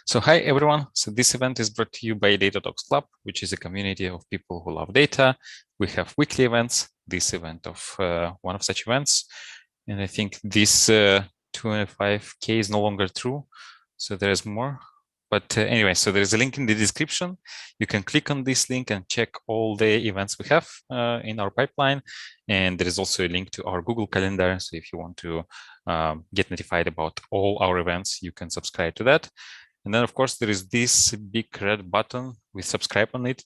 So hi everyone. So this event is brought to you by DataTalks.Club, which is a community of people who love data. We have weekly events. This event of one of such events, and I think this 205K is no longer true. So there is more. But anyway, so there's a link in the description. You can click on this link and check all the events we have in our pipeline. And there is also a link to our Google Calendar. So if you want to get notified about all our events, you can subscribe to that. And then, of course, there is this big red button with subscribe on it.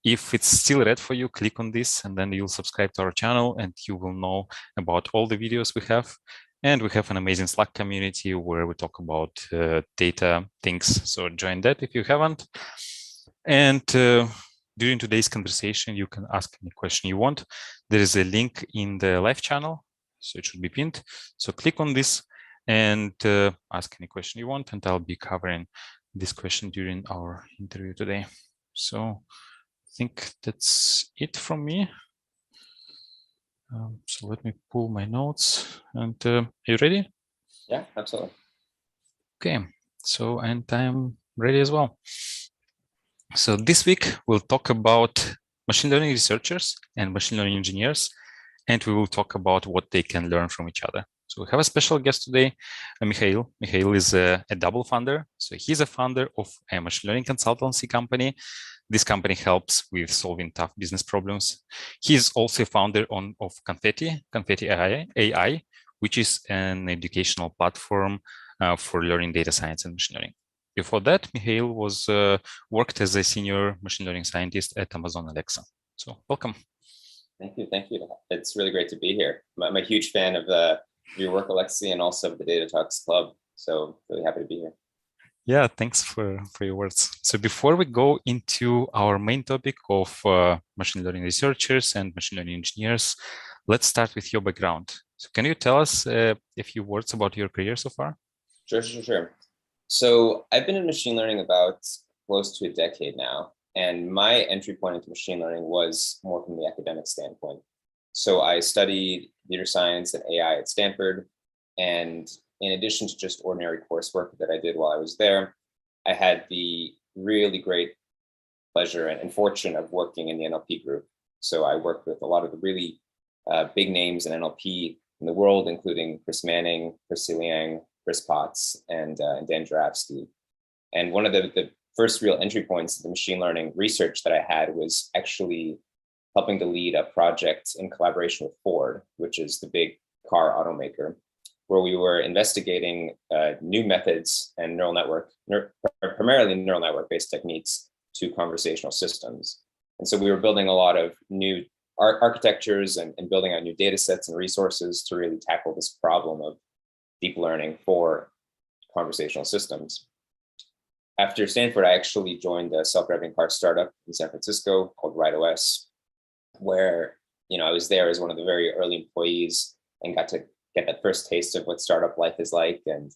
If it's still red for you, click on this, and then you'll subscribe to our channel, and you will know about all the videos we have. And we have an amazing Slack community where we talk about data things. So join that if you haven't. And during today's conversation, you can ask any question you want. There is a link in the live channel, so it should be pinned. So click on this and ask any question you want, and I'll be covering this question during our interview today. So I think that's it from me. So let me pull my notes. And are you ready? Yeah, absolutely. Okay, so and I'm ready as well. So this week we'll talk about machine learning researchers and machine learning engineers, and we will talk about what they can learn from each other. So we have a special guest today, Mihail. Mihail is a double founder. So he's a founder of a machine learning consultancy company. This company helps with solving tough business problems. He's also a founder of Confetti.ai, which is an educational platform for learning data science and machine learning. Before that, Mihail was worked as a senior machine learning scientist at Amazon Alexa. So welcome. Thank you. Thank you. It's really great to be here. I'm a huge fan of your work, Alexei, and also of the DataTalks.Club. So really happy to be here. Yeah, thanks for your words. So before we go into our main topic of machine learning researchers and machine learning engineers, let's start with your background. So can you tell us a few words about your career so far? Sure. So I've been in machine learning about close to a decade now. And my entry point into machine learning was more from the academic standpoint. So I studied computer science and AI at Stanford. And in addition to just ordinary coursework that I did while I was there, I had the really great pleasure and fortune of working in the NLP group. So I worked with a lot of the really big names in NLP in the world, including Chris Manning, Chris Liang, Chris Potts, and Dan Jarabsky. And one of the first real entry points to the machine learning research that I had was actually helping to lead a project in collaboration with Ford, which is the big car automaker, where we were investigating new methods and primarily neural network-based techniques to conversational systems. And so we were building a lot of new architectures and building out new data sets and resources to really tackle this problem of deep learning for conversational systems. After Stanford, I actually joined a self-driving car startup in San Francisco called RideOS, where I was there as one of the very early employees and got to get that first taste of what startup life is like. And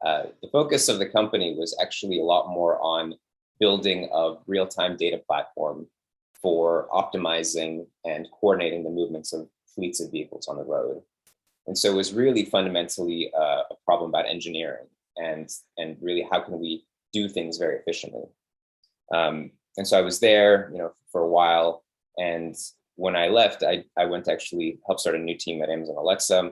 the focus of the company was actually a lot more on building a real-time data platform for optimizing and coordinating the movements of fleets of vehicles on the road. And so it was really fundamentally a problem about engineering and really how can we do things very efficiently. And so I was there, for a while. And when I left, I went to actually help start a new team at Amazon Alexa,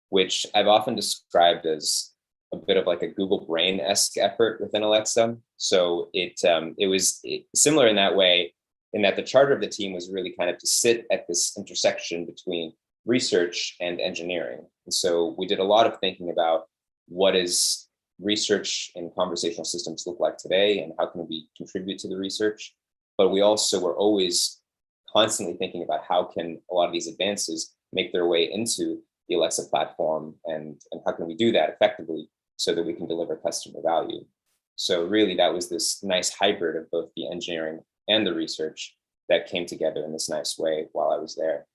which I've often described as a bit of like a Google Brain-esque effort within Alexa. So it was similar in that way, in that the charter of the team was really kind of to sit at this intersection between research and engineering. And so we did a lot of thinking about what does research in conversational systems look like today and how can we contribute to the research. But we also were always constantly thinking about how can a lot of these advances make their way into the Alexa platform and how can we do that effectively so that we can deliver customer value. So really that was this nice hybrid of both the engineering and the research that came together in this nice way while I was there.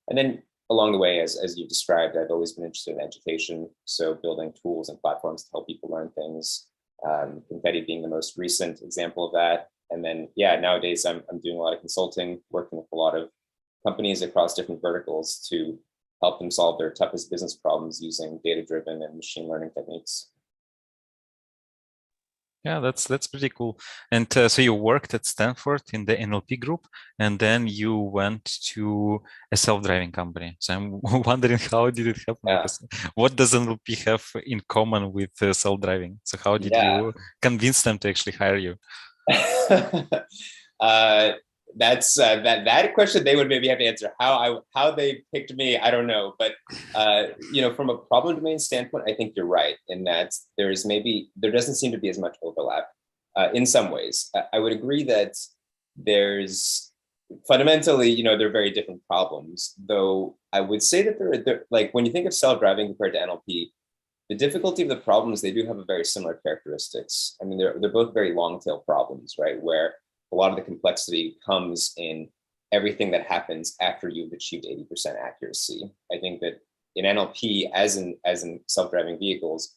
And then along the way, as you described, I've always been interested in education. So building tools and platforms to help people learn things. Confetti being the most recent example of that. And then, nowadays I'm doing a lot of consulting, working with a lot of companies across different verticals to help them solve their toughest business problems using data-driven and machine learning techniques. Yeah, that's pretty cool. And so you worked at Stanford in the NLP group, and then you went to a self-driving company. So I'm wondering how did it happen? Yeah. Because what does NLP have in common with self-driving? So how did Yeah. you convince them to actually hire you? uh, that question they would maybe have to answer. How they picked me, I don't know. But from a problem domain standpoint, I think you're right in that there doesn't seem to be as much overlap in some ways. I would agree that there's fundamentally, they're very different problems. Though I would say that they're like when you think of self-driving compared to NLP, the difficulty of the problems, they do have a very similar characteristics. I mean, they're both very long tail problems, right? Where a lot of the complexity comes in everything that happens after you've achieved 80% accuracy. I think that in NLP, as in self-driving vehicles,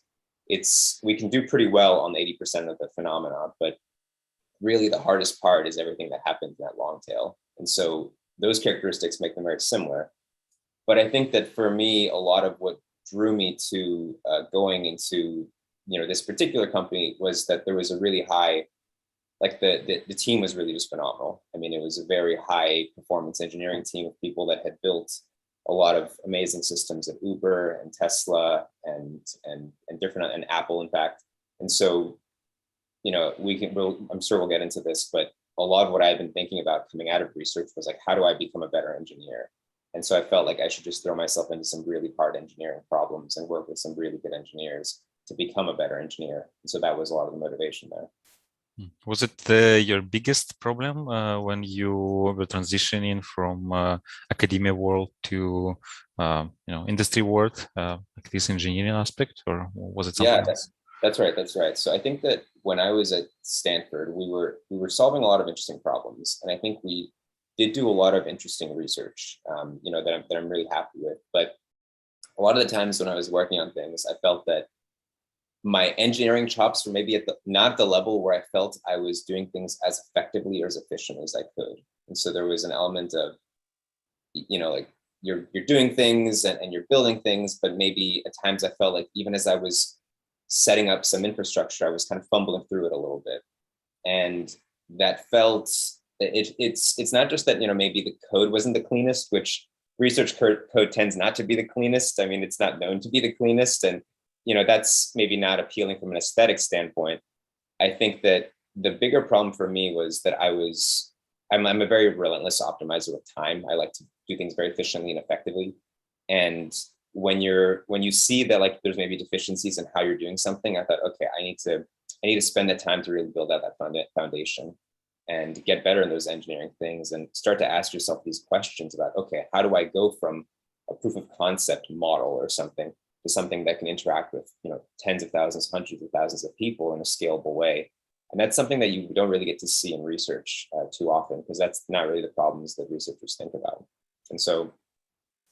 we can do pretty well on 80% of the phenomena, but really the hardest part is everything that happens in that long tail. And so those characteristics make them very similar. But I think that for me, a lot of what drew me to going into this particular company was that there was a really high, like the team was really just phenomenal. I mean, it was a very high performance engineering team of people that had built a lot of amazing systems at Uber and Tesla and different, and Apple, in fact. And so I'm sure we'll get into this, but a lot of what I've been thinking about coming out of research was like, how do I become a better engineer? And so I felt like I should just throw myself into some really hard engineering problems and work with some really good engineers to become a better engineer. And so that was a lot of the motivation there. Was it your biggest problem when you were transitioning from academia world to industry world, like this engineering aspect, or was it something Yeah, else? that's right. That's right. So I think that when I was at Stanford, we were solving a lot of interesting problems, and I think we did do a lot of interesting research, that I'm really happy with. But a lot of the times when I was working on things, I felt that my engineering chops were maybe not the level where I felt I was doing things as effectively or as efficiently as I could. And so there was an element of, like you're doing things and you're building things, but maybe at times I felt like even as I was setting up some infrastructure, I was kind of fumbling through it a little bit. And that felt it's not just that, maybe the code wasn't the cleanest, which research code tends not to be the cleanest. I mean, it's not known to be the cleanest. And, that's maybe not appealing from an aesthetic standpoint. I think that the bigger problem for me was that I'm a very relentless optimizer with time. I like to do things very efficiently and effectively. And when you see that like there's maybe deficiencies in how you're doing something, I thought, okay, I need to spend the time to really build out that foundation and get better in those engineering things and start to ask yourself these questions about, okay, how do I go from a proof of concept model or something to something that can interact with, tens of thousands, hundreds of thousands of people in a scalable way. And that's something that you don't really get to see in research too often, because that's not really the problems that researchers think about. And so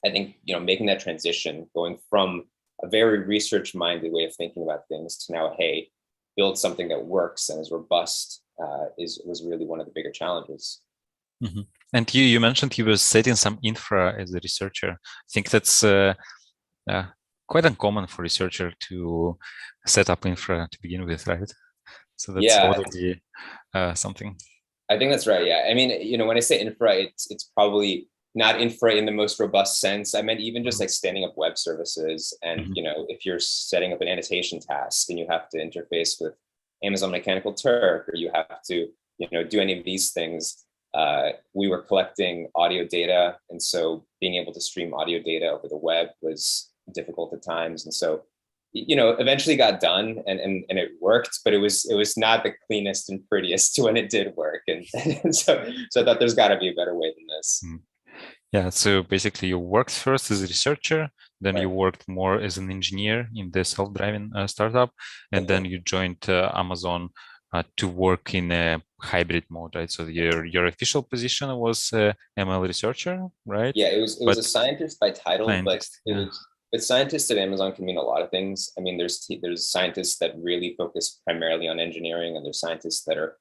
I think, making that transition, going from a very research-minded way of thinking about things to now, hey, build something that works and is robust, was really one of the bigger challenges. Mm-hmm. And you mentioned you were setting some infra as a researcher. I think that's uh, quite uncommon for researcher to set up infra to begin with, right? So that's Yeah, already something. I think that's right. Yeah. I mean, when I say infra, it's probably not infra in the most robust sense. I meant even just like standing up web services. And, Mm-hmm. if you're setting up an annotation task and you have to interface with Amazon Mechanical Turk, or you have to, do any of these things, we were collecting audio data. And so being able to stream audio data over the web was difficult at times. And so eventually got done and it worked, but it was not the cleanest and prettiest when it did work. And so I thought there's got to be a better way than this. Mm. Yeah, so basically you worked first as a researcher, then you Right. worked more as an engineer in the self-driving startup, and That's then right. you joined Amazon to work in a hybrid mode, right? So your official position was ML researcher, right? Yeah, it was a But scientist by title, but scientist, it yeah. was but scientist at Amazon can mean a lot of things. I mean, there's scientists that really focus primarily on engineering, and there's scientists that are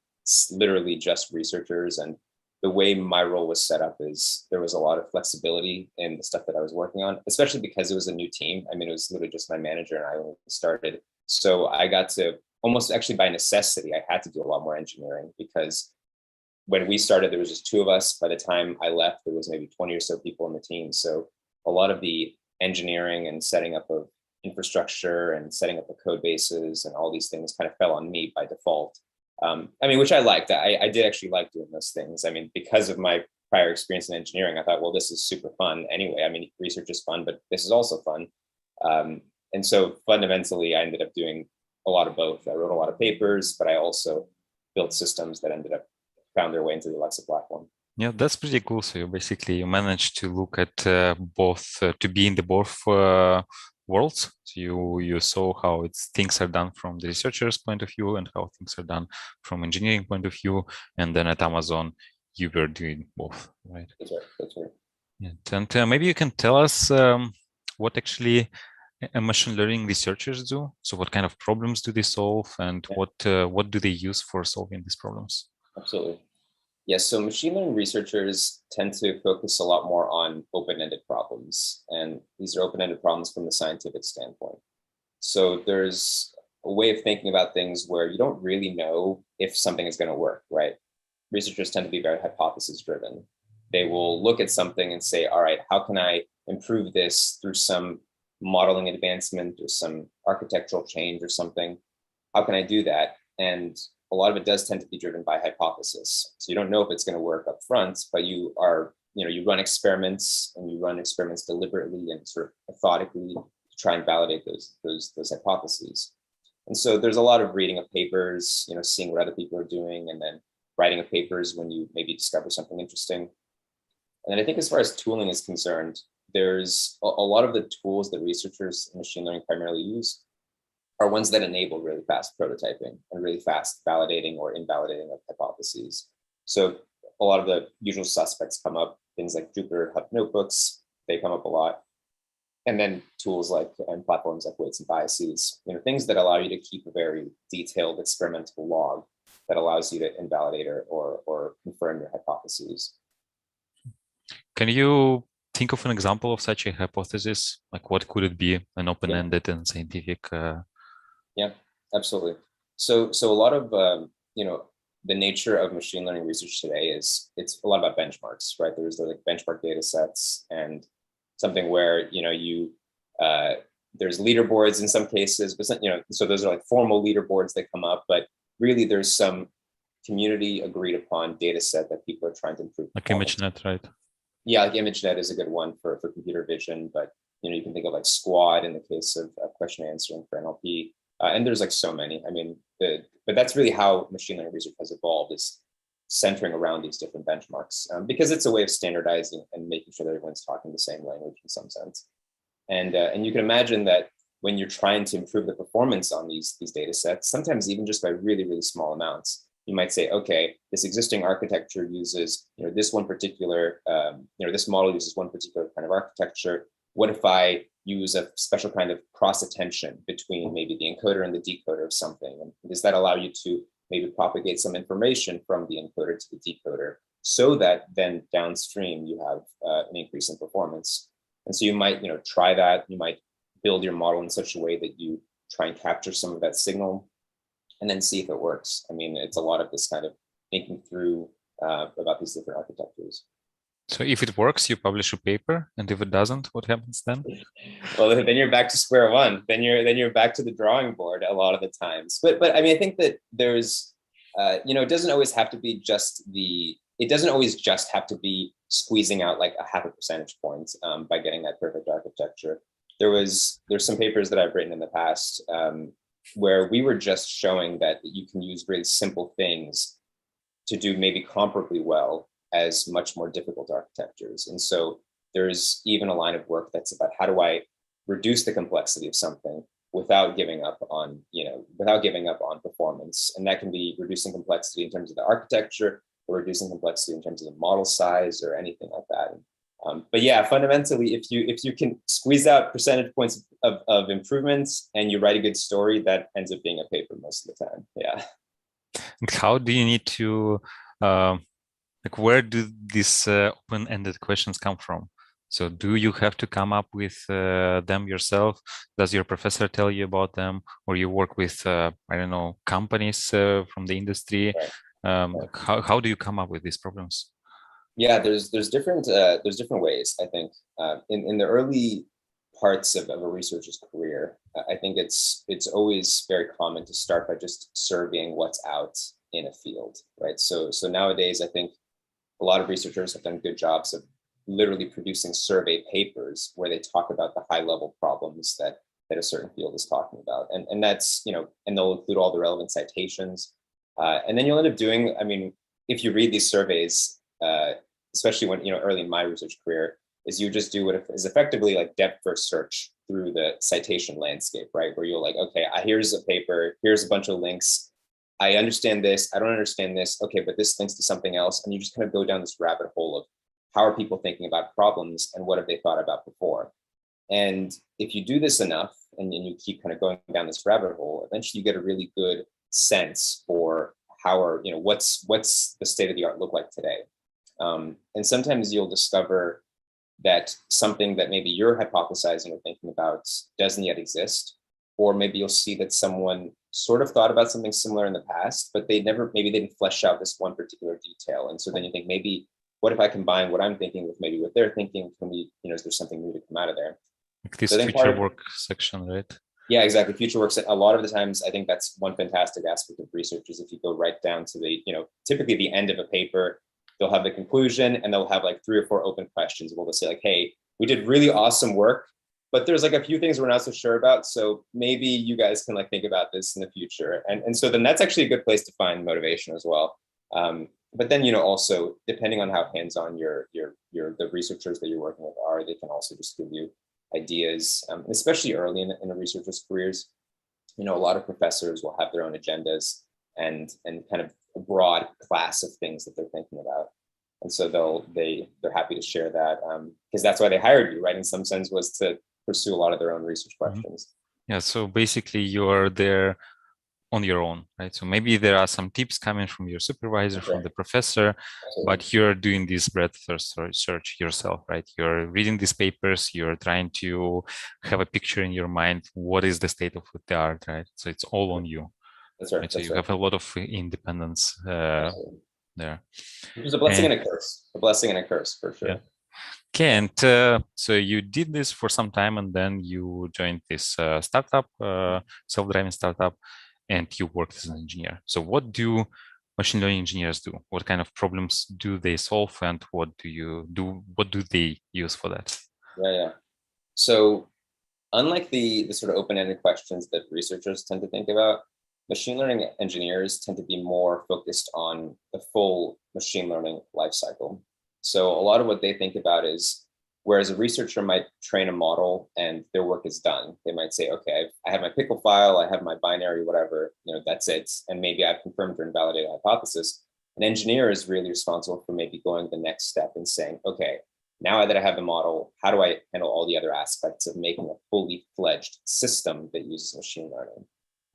literally just researchers. And the way my role was set up is there was a lot of flexibility in the stuff that I was working on, especially because it was a new team. I mean, it was literally just my manager and I when we started. So I got to almost actually by necessity, I had to do a lot more engineering because when we started, there was just 2 of us. By the time I left, there was maybe 20 or so people in the team. So a lot of the engineering and setting up of infrastructure and setting up the code bases and all these things kind of fell on me by default. I mean, which I liked. I did actually like doing those things. I mean, because of my prior experience in engineering, I thought, well, this is super fun anyway. I mean, research is fun, but this is also fun. And so fundamentally, I ended up doing a lot of both. I wrote a lot of papers, but I also built systems that ended up found their way into the Alexa platform. Yeah, that's pretty cool. So you managed to look at both, to be in the both worlds. So you saw how things are done from the researcher's point of view and how things are done from engineering point of view. And then at Amazon, you were doing both, right? That's right. That's right. Yeah. And maybe you can tell us what actually machine learning researchers do. So what kind of problems do they solve, and what do they use for solving these problems? Absolutely. Yes, so machine learning researchers tend to focus a lot more on open-ended problems, and these are open-ended problems from the scientific standpoint. So there's a way of thinking about things where you don't really know if something is going to work, right? Researchers tend to be very hypothesis-driven. They will look at something and say, all right, how can I improve this through some modeling advancement or some architectural change or something? How can I do that? And a lot of it does tend to be driven by hypothesis. So you don't know if it's going to work up front, but you run experiments, and you run experiments deliberately and sort of methodically to try and validate those hypotheses. And so there's a lot of reading of papers, seeing what other people are doing, and then writing of papers when you maybe discover something interesting. And then I think as far as tooling is concerned, there's a lot of the tools that researchers in machine learning primarily use are ones that enable really fast prototyping and really fast validating or invalidating of hypotheses. So a lot of the usual suspects come up, things like Jupyter Hub notebooks, they come up a lot. And then tools and platforms like weights and biases, things that allow you to keep a very detailed experimental log that allows you to invalidate or confirm your hypotheses. Can you think of an example of such a hypothesis? Like what could it be, an open-ended and scientific? Yeah, absolutely. So a lot of the nature of machine learning research today is it's a lot about benchmarks, right? There's the benchmark data sets and something where there's leaderboards in some cases, but so those are like formal leaderboards that come up, but really there's some community agreed upon data set that people are trying to improve. Like ImageNet, right? Yeah, like ImageNet is a good one for computer vision, but you can think of like Squad in the case of question answering for NLP. And there's like so many. I mean, but that's really how machine learning research has evolved, is centering around these different benchmarks, because it's a way of standardizing and making sure that everyone's talking the same language in some sense. And you can imagine that when you're trying to improve the performance on these data sets, sometimes even just by really, really small amounts, you might say, okay, this existing architecture uses, this one particular, this model uses one particular kind of architecture. What if I use a special kind of cross attention between maybe the encoder and the decoder of something? And does that allow you to maybe propagate some information from the encoder to the decoder so that then downstream you have an increase in performance? And so you might, try that. You might build your model in such a way that you try and capture some of that signal and then see if it works. I mean, it's a lot of this kind of thinking through about these different architectures. So if it works, you publish a paper, and if it doesn't, what happens then? Well, then you're back to square one. Then you're back to the drawing board a lot of the times. But I mean, I think that there's, it doesn't always have to be squeezing out like a half a percentage point by getting that perfect architecture. There's some papers that I've written in the past where we were just showing that you can use really simple things to do maybe comparably well as much more difficult architectures. And so there's even a line of work that's about how do I reduce the complexity of something without giving up on performance. And that can be reducing complexity in terms of the architecture, or reducing complexity in terms of the model size, or anything like that. But yeah, fundamentally, if you can squeeze out percentage points of improvements and you write a good story, that ends up being a paper most of the time. Yeah. And how do you need to, where do these open-ended questions come from? So do you have to come up with them yourself? Does your professor tell you about them, or you work with, I don't know, companies from the industry? Right. Right. How do you come up with these problems? Yeah, there's different ways. I think in the early parts of a researcher's career, I think it's always very common to start by just surveying what's out in a field, right? So nowadays, I think a lot of researchers have done good jobs of literally producing survey papers where they talk about the high level problems that a certain field is talking about, and that's and they'll include all the relevant citations, and then you'll end up doing. I mean, if you read these surveys, especially when early in my research career, is you just do what is effectively like depth first search through the citation landscape, right? Where you're like, okay, here's a paper, here's a bunch of links. I understand this. I don't understand this. Okay, but this links to something else. And you just kind of go down this rabbit hole of how are people thinking about problems and what have they thought about before? And if you do this enough and you keep kind of going down this rabbit hole, eventually you get a really good sense for what's the state of the art look like today. And sometimes you'll discover that something that maybe you're hypothesizing or thinking about doesn't yet exist, or maybe you'll see that someone sort of thought about something similar in the past, but maybe they didn't flesh out this one particular detail. And so then you think, maybe what if I combine what I'm thinking with maybe what they're thinking? Can we, is there something new to come out of there? Like this So I think part future of, work section, right? yeah, exactly. Future works. A lot of the times, I think that's one fantastic aspect of research is if you go right down to the, typically the end of a paper, they'll have the conclusion and they'll have like 3 or 4 open questions. We'll just say like, hey, we did really awesome work, but there's like a few things we're not so sure about. So maybe you guys can like think about this in the future. And so then that's actually a good place to find motivation as well. But then, also depending on how hands-on the researchers that you're working with are, they can also just give you ideas, especially early in a researcher's careers. A lot of professors will have their own agendas and kind of a broad class of things that they're thinking about. And so they're happy to share that because that's why they hired you, right? In some sense was to pursue a lot of their own research questions. Yeah, so basically you're there on your own, right? So maybe there are some tips coming from your supervisor, from the professor, but you're doing this breadth first search yourself, right? You're reading these papers, you're trying to have a picture in your mind. What is the state of the art, right? So it's all on you. That's right. Right? So That's you right. have a lot of independence there. Which is a blessing and a curse. A blessing and a curse for sure. Yeah. Okay, and so you did this for some time, and then you joined this startup, self-driving startup, and you worked as an engineer. So what do machine learning engineers do? What kind of problems do they solve, and what do you do? What do they use for that? Yeah. So unlike the sort of open-ended questions that researchers tend to think about, machine learning engineers tend to be more focused on the full machine learning lifecycle. So a lot of what they think about is, whereas a researcher might train a model and their work is done, they might say, okay, I have my pickle file, I have my binary, whatever, that's it. And maybe I've confirmed or invalidated a hypothesis. An engineer is really responsible for maybe going the next step and saying, okay, now that I have the model, how do I handle all the other aspects of making a fully fledged system that uses machine learning?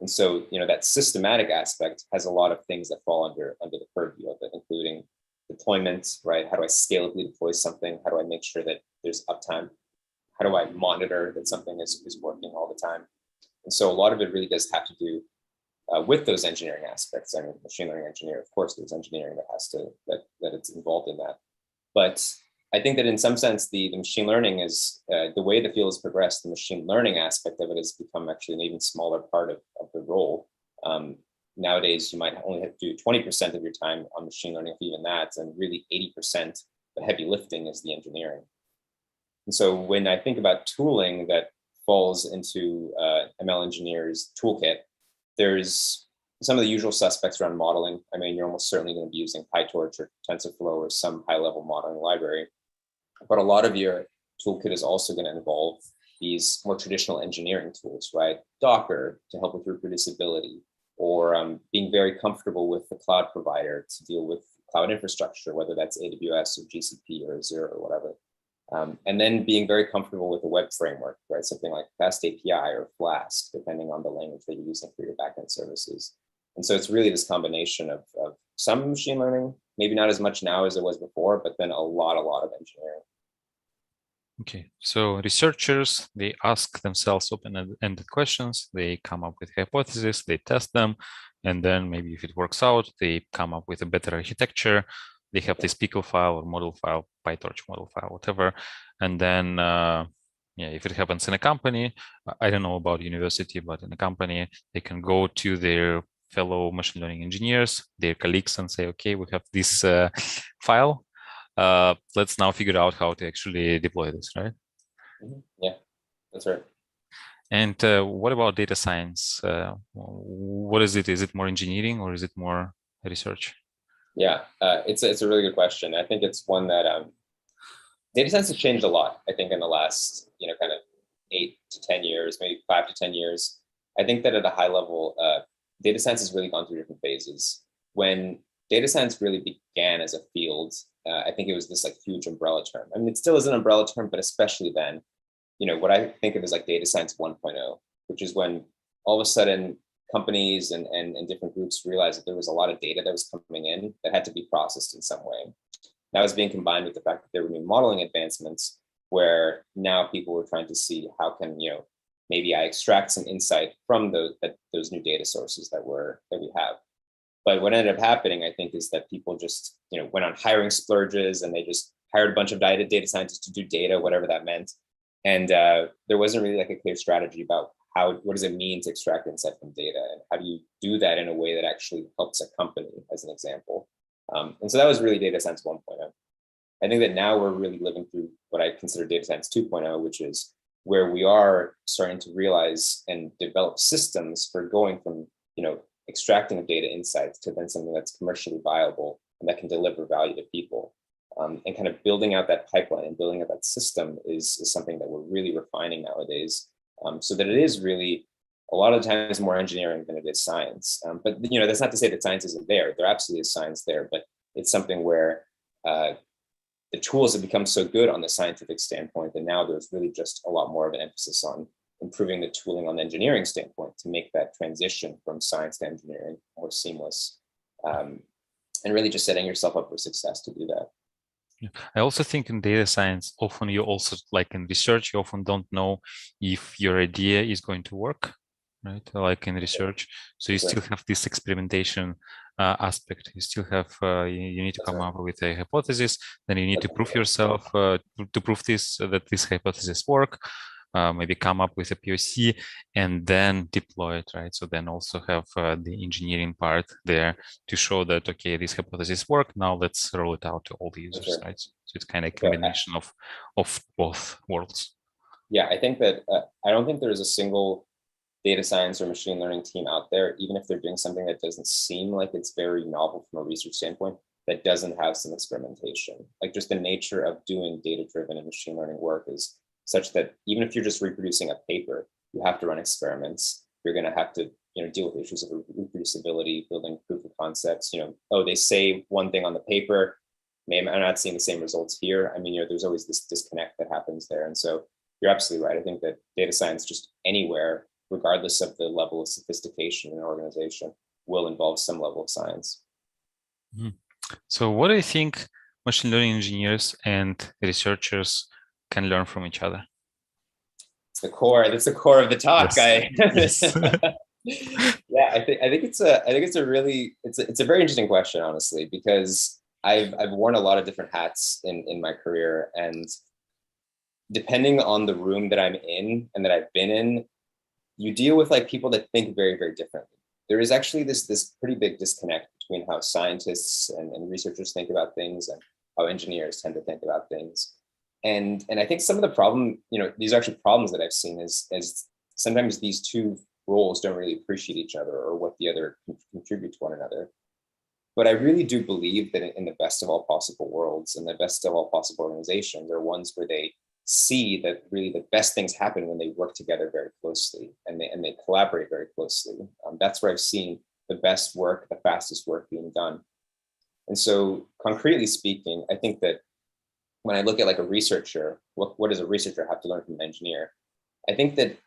And so, that systematic aspect has a lot of things that fall under the purview of it, including deployment, right? How do I scalably deploy something? How do I make sure that there's uptime? How do I monitor that something is working all the time? And so a lot of it really does have to do with those engineering aspects. I mean, machine learning engineer, of course, there's engineering that it's involved in that. But I think that in some sense, the machine learning is the way the field has progressed. The machine learning aspect of it has become actually an even smaller part of the role. Nowadays, you might only have to do 20% of your time on machine learning, if even that, and really 80%, the heavy lifting is the engineering. And so when I think about tooling that falls into ML engineers' toolkit, there's some of the usual suspects around modeling. I mean, you're almost certainly going to be using PyTorch or TensorFlow or some high-level modeling library. But a lot of your toolkit is also going to involve these more traditional engineering tools, right? Docker to help with reproducibility, or being very comfortable with the cloud provider to deal with cloud infrastructure, whether that's AWS or GCP or Azure or whatever. And then being very comfortable with a web framework, right? Something like Fast API or Flask, depending on the language that you're using for your backend services. And so it's really this combination of some machine learning, maybe not as much now as it was before, but then a lot of engineering. Okay, so researchers, they ask themselves open-ended questions, they come up with hypotheses, they test them, and then maybe if it works out, they come up with a better architecture. They have this pickle file or model file, PyTorch model file, whatever. And then, yeah, if it happens in a company, I don't know about university, but in a company, they can go to their fellow machine learning engineers, their colleagues, and say, okay, we have this file. Let's now figure out how to actually deploy this, right? Yeah, that's right. And what about data science? What is it? Is it more engineering or is it more research? Yeah, it's a really good question. I think it's one that data science has changed a lot. I think in the last kind of 8 to 10 years, maybe 5 to 10 years. I think that at a high level, data science has really gone through different phases. When data science really began as a field, I think it was this like huge umbrella term. I mean, it still is an umbrella term, but especially then, what I think of as like data science 1.0, which is when all of a sudden companies and different groups realized that there was a lot of data that was coming in that had to be processed in some way. That was being combined with the fact that there were new modeling advancements where now people were trying to see how can, maybe I extract some insight from those new data sources that we have. But what ended up happening, I think, is that people just, went on hiring splurges and they just hired a bunch of data scientists to do data, whatever that meant. And there wasn't really like a clear strategy about what does it mean to extract insight from data, and how do you do that in a way that actually helps a company, as an example. And so that was really data science 1.0. I think that now we're really living through what I consider data science 2.0, which is where we are starting to realize and develop systems for going from, extracting of data insights to then something that's commercially viable and that can deliver value to people. And kind of building out that pipeline and building out that system is something that we're really refining nowadays, so that it is really a lot of the times more engineering than it is science. But that's not to say that science isn't there. There absolutely is science there, but it's something where the tools have become so good on the scientific standpoint that now there's really just a lot more of an emphasis on improving the tooling on the engineering standpoint to make that transition from science to engineering more seamless, and really just setting yourself up for success to do that. I also think in data science, often you also, like in research, you often don't know if your idea is going to work, right? Like in research. So you still have this experimentation aspect. You still have, you need to come up with a hypothesis, then you need to prove yourself, to prove that this hypothesis work. Maybe come up with a POC and then deploy it, right? So then also have the engineering part there to show that, okay, these hypotheses work. Now let's roll it out to all the users, right? So it's kind of a combination of both worlds. Yeah, I think that I don't think there's a single data science or machine learning team out there, even if they're doing something that doesn't seem like it's very novel from a research standpoint, that doesn't have some experimentation. Like just the nature of doing data-driven and machine learning work is such that even if you're just reproducing a paper, you have to run experiments. You're going to have to, deal with issues of reproducibility, building proof of concepts. They say one thing on the paper, maybe I'm not seeing the same results here. I mean, there's always this disconnect that happens there. And so you're absolutely right. I think that data science just anywhere, regardless of the level of sophistication in an organization, will involve some level of science. Mm-hmm. So what do you think machine learning engineers and researchers can learn from each other? It's the core. That's the core of the talk. Yes. Yeah, I think it's a very interesting question, honestly, because I've worn a lot of different hats in my career, and depending on the room that I'm in and that I've been in, you deal with like people that think very, very differently. There is actually this pretty big disconnect between how scientists and researchers think about things and how engineers tend to think about things. And I think some of the problem, these are actually problems that I've seen is sometimes these two roles don't really appreciate each other or what the other contribute to one another. But I really do believe that in the best of all possible worlds and the best of all possible organizations are ones where they see that really the best things happen when they work together very closely and they collaborate very closely. That's where I've seen the best work, the fastest work being done. And so concretely speaking, I think that when I look at like a researcher, what does a researcher have to learn from an engineer? I think that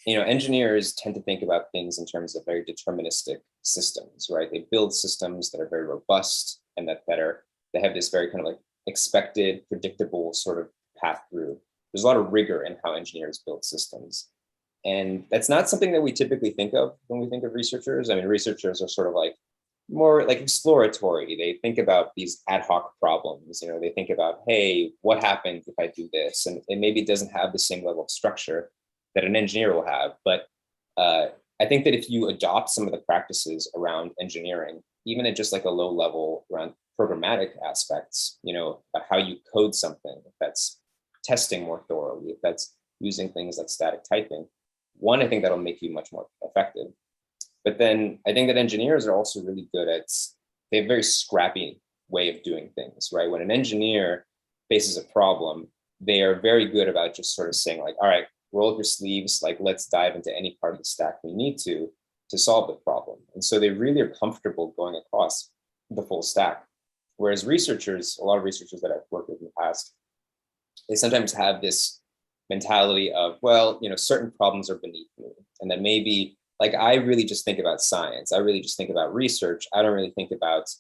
engineers tend to think about things in terms of very deterministic systems, right? They build systems that are very robust and they have this very kind of like expected, predictable sort of path through. there's a lot of rigor in how engineers build systems. And that's not something that we typically think of when we think of researchers. I mean, researchers are sort of like more like exploratory. They think about these ad hoc problems. They think about, hey, what happens if I do this? And it maybe doesn't have the same level of structure that an engineer will have. But I think that if you adopt some of the practices around engineering, even at just like a low level around programmatic aspects, about how you code something, if that's testing more thoroughly, if that's using things like static typing, I think that'll make you much more effective. But then I think that engineers are also really good at, they have a very scrappy way of doing things, right? When an engineer faces a problem, they are very good about just sort of saying like, all right, roll up your sleeves, like let's dive into any part of the stack we need to solve the problem. And so they really are comfortable going across the full stack. Whereas researchers, a lot of researchers that I've worked with in the past, they sometimes have this mentality of, well, certain problems are beneath me. And then maybe like, I really just think about science. I really just think about research. I don't really think about,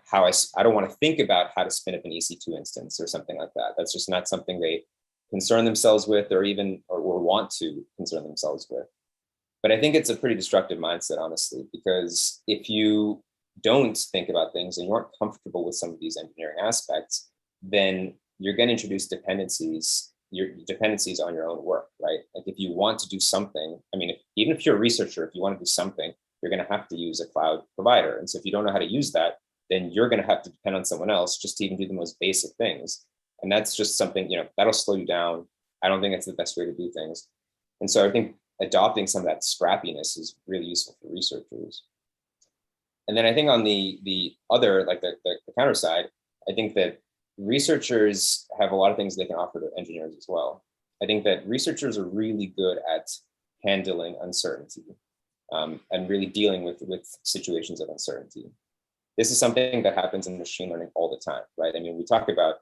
how I don't want to think about how to spin up an EC2 instance or something like that. That's just not something they concern themselves with or want to concern themselves with. But I think it's a pretty destructive mindset, honestly, because if you don't think about things and you aren't comfortable with some of these engineering aspects, then you're going to introduce dependencies on your own work, right? Like if you want to do something, I mean, even if you're a researcher, if you want to do something, you're going to have to use a cloud provider. And so if you don't know how to use that, then you're going to have to depend on someone else just to even do the most basic things. And that's just something, that'll slow you down. I don't think it's the best way to do things. And so I think adopting some of that scrappiness is really useful for researchers. And then I think on the other, like the counter side, I think that researchers have a lot of things they can offer to engineers as well. I think that researchers are really good at handling uncertainty and really dealing with situations of uncertainty. This is something that happens in machine learning all the time, right? I mean, we talk about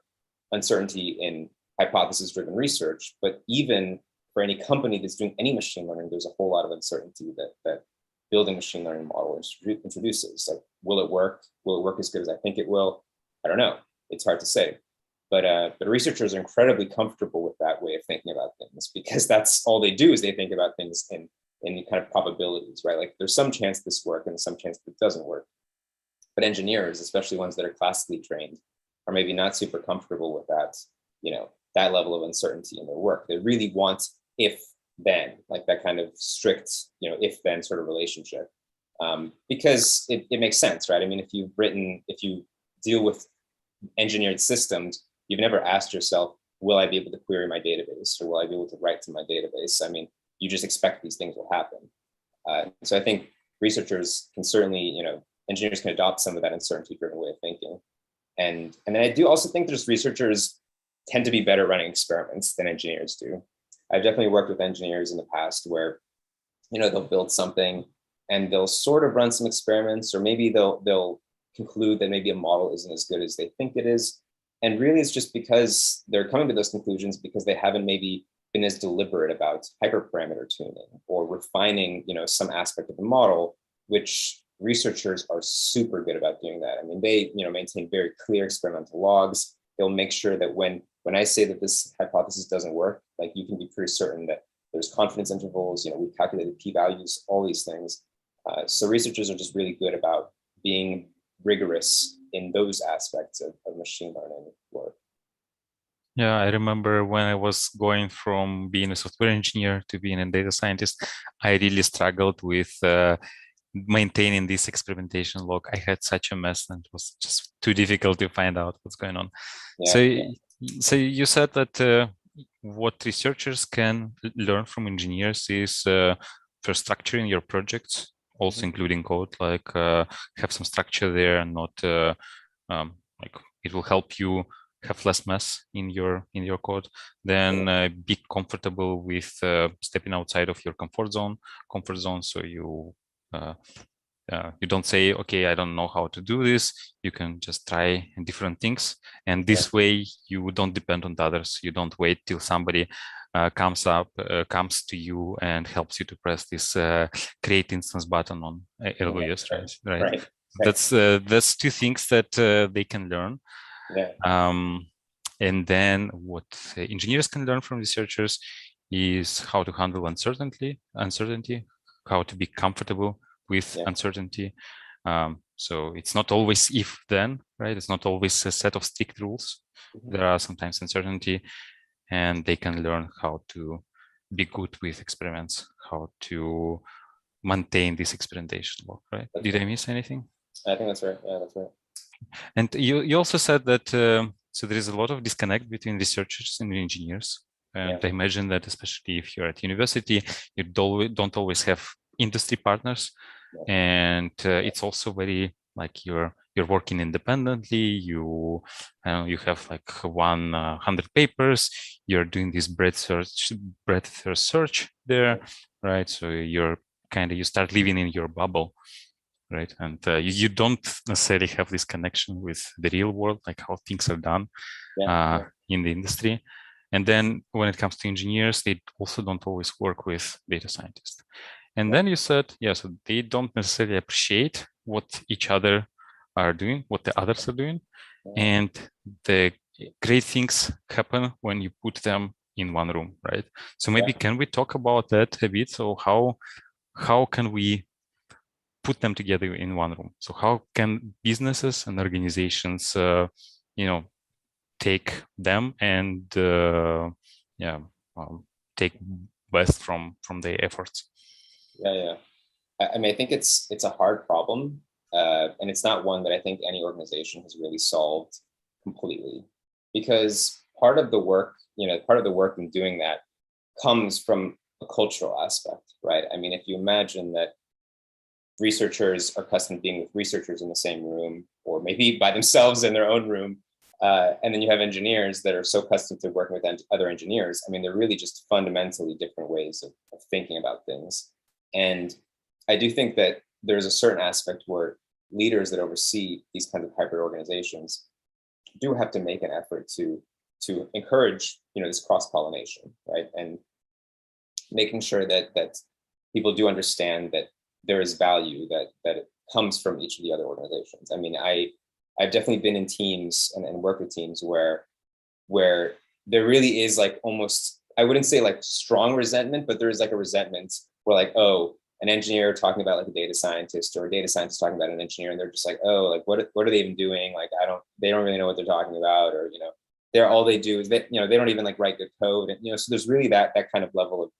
uncertainty in hypothesis-driven research, but even for any company that's doing any machine learning, there's a whole lot of uncertainty that building machine learning model introduces. Like, will it work? Will it work as good as I think it will? I don't know. It's hard to say. But researchers are incredibly comfortable with that way of thinking about things, because that's all they do is they think about things in kind of probabilities, right? Like there's some chance this works and some chance that doesn't work. But engineers, especially ones that are classically trained, are maybe not super comfortable with that, that level of uncertainty in their work. They really want if then, like that kind of strict, if then sort of relationship, because it makes sense, right? I mean, if you deal with engineered systems, you've never asked yourself, will I be able to query my database, or will I be able to write to my database? I mean, you just expect these things will happen. So I think researchers can certainly, engineers can adopt some of that uncertainty-driven way of thinking. And then I do also think there's researchers tend to be better at running experiments than engineers do. I've definitely worked with engineers in the past where, they'll build something and they'll sort of run some experiments, or maybe they'll conclude that maybe a model isn't as good as they think it is. And really it's just because they're coming to those conclusions because they haven't maybe been as deliberate about hyperparameter tuning or refining, some aspect of the model, which researchers are super good about doing that. I mean, they, maintain very clear experimental logs. They'll make sure that when I say that this hypothesis doesn't work, like you can be pretty certain that there's confidence intervals, we've calculated p-values, all these things. So researchers are just really good about being rigorous in those aspects of machine learning work. Yeah, I remember when I was going from being a software engineer to being a data scientist, I really struggled with maintaining this experimentation log. I had such a mess, and it was just too difficult to find out what's going on. Yeah, so you said that what researchers can learn from engineers is for structuring your projects, also including code, like have some structure there and not like it will help you have less mess in your code. Then be comfortable with stepping outside of your comfort zone. So you don't say, okay, I don't know how to do this. You can just try different things, and this way you don't depend on others. You don't wait till somebody comes to you and helps you to press this create instance button on AWS, right? That's two things that they can learn. And then what engineers can learn from researchers is how to handle uncertainty, how to be comfortable with uncertainty. So it's not always if then, right? It's not always a set of strict rules. There are sometimes uncertainty, and they can learn how to be good with experiments, how to maintain this experimentation work, right? Did I miss anything? I think that's right. Yeah, that's right. And you also said that so there is a lot of disconnect between researchers and engineers. And I imagine that especially if you're at university, you don't always have industry partners. And it's also very like you're working independently. You have like 100 papers. You're doing this breadth first search there, right? So you start living in your bubble, right? And you don't necessarily have this connection with the real world, like how things are done in the industry. And then when it comes to engineers, they also don't always work with data scientists. And then you said, so they don't necessarily appreciate what each other are doing, what the others are doing. And the great things happen when you put them in one room, right? So maybe can we talk about that a bit? So how can we put them together in one room? So how can businesses and organizations, take them and take best from their efforts? I mean, I think it's a hard problem, and it's not one that I think any organization has really solved completely, because part of the work in doing that comes from a cultural aspect, right? I mean, if you imagine that researchers are accustomed to being with researchers in the same room, or maybe by themselves in their own room, and then you have engineers that are so accustomed to working with other engineers. I mean, they're really just fundamentally different ways of thinking about things. And I do think that there's a certain aspect where leaders that oversee these kinds of hybrid organizations do have to make an effort to encourage, this cross-pollination, right? And making sure that people do understand that there is value that it comes from each of the other organizations. I mean, I've definitely been in teams and worked with teams where there really is like almost, I wouldn't say like strong resentment, but there is like a resentment where like, oh, an engineer talking about like a data scientist, or a data scientist talking about an engineer, and they're just like, oh, like what are they even doing? Like they don't really know what they're talking about, or they're all they do is they don't even like write good code, and so there's really that kind of level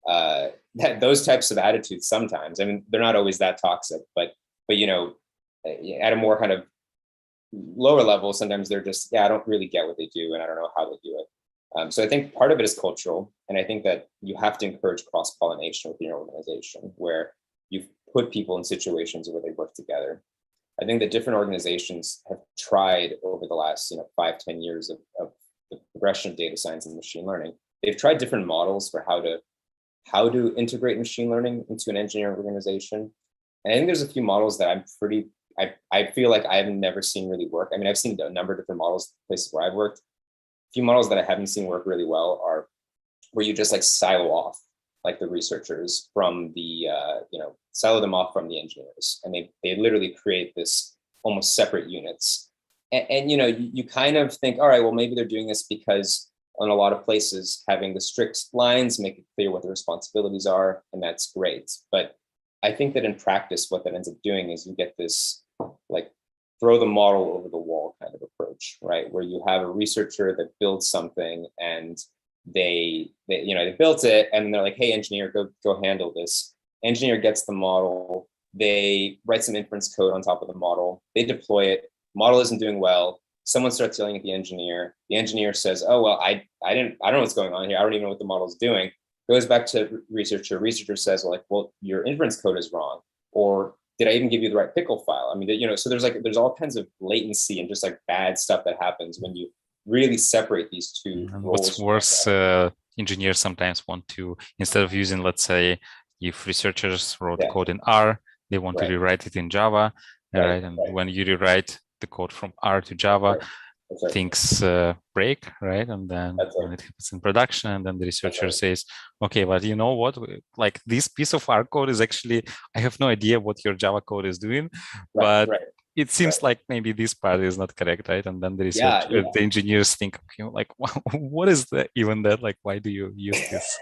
of those types of attitudes sometimes. I mean, they're not always that toxic, but at a more kind of lower level, sometimes they're just, I don't really get what they do, and I don't know how they do it. So I think part of it is cultural, and I think that you have to encourage cross-pollination within your organization, where you put people in situations where they work together. I think that different organizations have tried over the last 5-10 years of the progression of data science and machine learning. They've tried different models for how to integrate machine learning into an engineering organization. And I think there's a few models that I feel like I've never seen really work. I mean, I've seen a number of different models, places where I've worked. A few models that I haven't seen work really well are where you just like silo off like the researchers from the, silo them off from the engineers. And they literally create this almost separate units. And you kind of think, all right, well, maybe they're doing this because on a lot of places, having the strict lines make it clear what the responsibilities are, and that's great. But I think that in practice, what that ends up doing is you get this like throw the model over the wall kind of approach, right? Where you have a researcher that builds something, and they built it, and they're like, hey, engineer, go handle this. Engineer gets the model, they write some inference code on top of the model, they deploy it, model isn't doing well. Someone starts yelling at the engineer. The engineer says, oh, well, I don't know what's going on here. I don't even know what the model's doing. Goes back to researcher. Researcher says, well, your inference code is wrong. Or did I even give you the right pickle file? I mean, so there's all kinds of latency and just like bad stuff that happens when you really separate these two roles. What's worse, engineers sometimes want to, instead of using, let's say, if researchers wrote code in R, they want to rewrite it in Java, right? And when you rewrite the code from R to Java, things break, right? And then when it happens in production, and then the researcher says, okay, but you know what? Like this piece of R code is actually, I have no idea what your Java code is doing, but it seems like maybe this part is not correct, right? And then the research, Yeah, the engineers think, okay, like, what is that even that? Like, why do you use this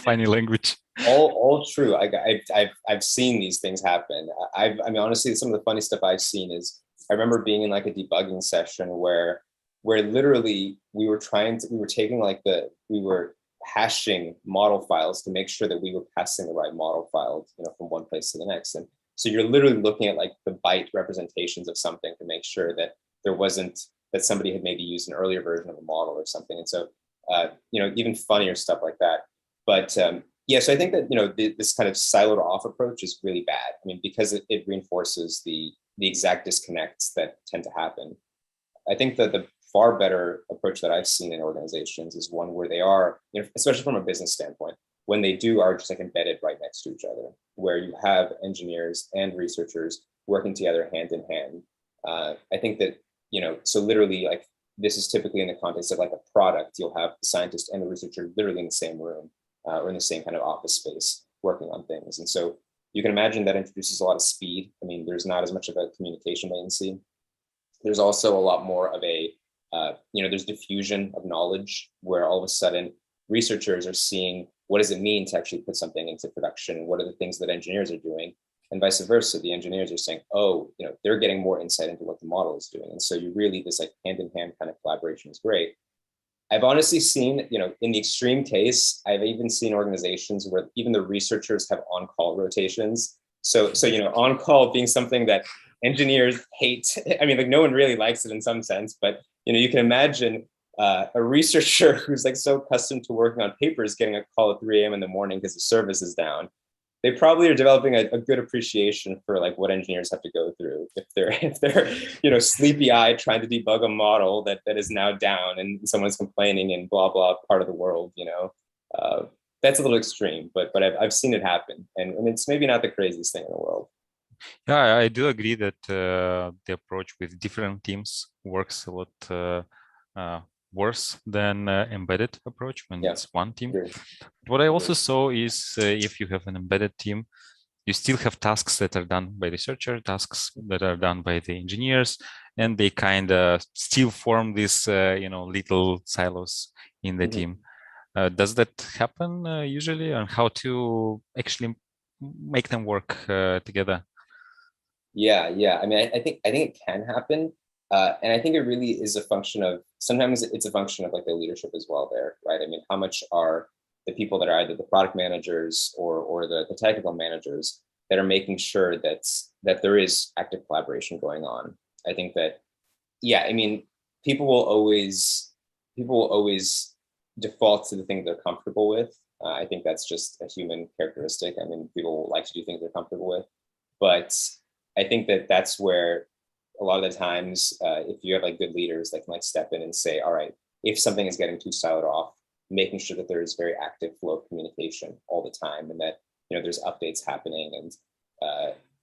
funny language? all true. I've seen these things happen. I mean, honestly, some of the funny stuff I've seen is I remember being in like a debugging session where literally we were taking like we were hashing model files to make sure that we were passing the right model file, from one place to the next. And so you're literally looking at like the byte representations of something to make sure that there wasn't that somebody had maybe used an earlier version of a model or something. And so, even funnier stuff like that. But yeah, so I think that this kind of siloed off approach is really bad. I mean, because it reinforces the exact disconnects that tend to happen. I think that the far better approach that I've seen in organizations is one where they are, especially from a business standpoint, when they are just like embedded right next to each other, where you have engineers and researchers working together hand in hand. I think that, so literally like this is typically in the context of like a product, you'll have the scientist and the researcher literally in the same room or in the same kind of office space working on things. And so you can imagine that introduces a lot of speed. I mean, there's not as much of a communication latency. There's also a lot more of there's diffusion of knowledge where all of a sudden researchers are seeing what does it mean to actually put something into production? What are the things that engineers are doing? And vice versa. The engineers are saying, oh, they're getting more insight into what the model is doing. And so you really, this like hand in hand kind of collaboration is great. I've honestly seen, in the extreme case, I've even seen organizations where even the researchers have on-call rotations. So on-call being something that engineers hate. I mean, like no one really likes it in some sense, but you can imagine a researcher who's like so accustomed to working on papers getting a call at 3 a.m. in the morning because the service is down. They probably are developing a good appreciation for like what engineers have to go through if they're sleepy eyed trying to debug a model that is now down and someone's complaining in blah blah part of the world. That's a little extreme, but I've seen it happen, and it's maybe not the craziest thing in the world. Yeah, I do agree that the approach with different teams works a lot worse than embedded approach when it's one team. Sure. What I also saw is if you have an embedded team, you still have tasks that are done by the researcher, tasks that are done by the engineers, and they kind of still form these, little silos in the team. Does that happen usually, and how to actually make them work together? Yeah. I mean, I think it can happen, and I think it really is a function of sometimes it's a function of like the leadership as well. There, right? I mean, how much are the people that are either the product managers or the technical managers that are making sure that there is active collaboration going on? I think that yeah, I mean, people will always default to the thing they're comfortable with. I think that's just a human characteristic. I mean, people like to do things they're comfortable with, but I think that that's where a lot of the times, if you have like good leaders that can like step in and say, all right, if something is getting too siloed off, making sure that there is very active flow of communication all the time, and that there's updates happening, and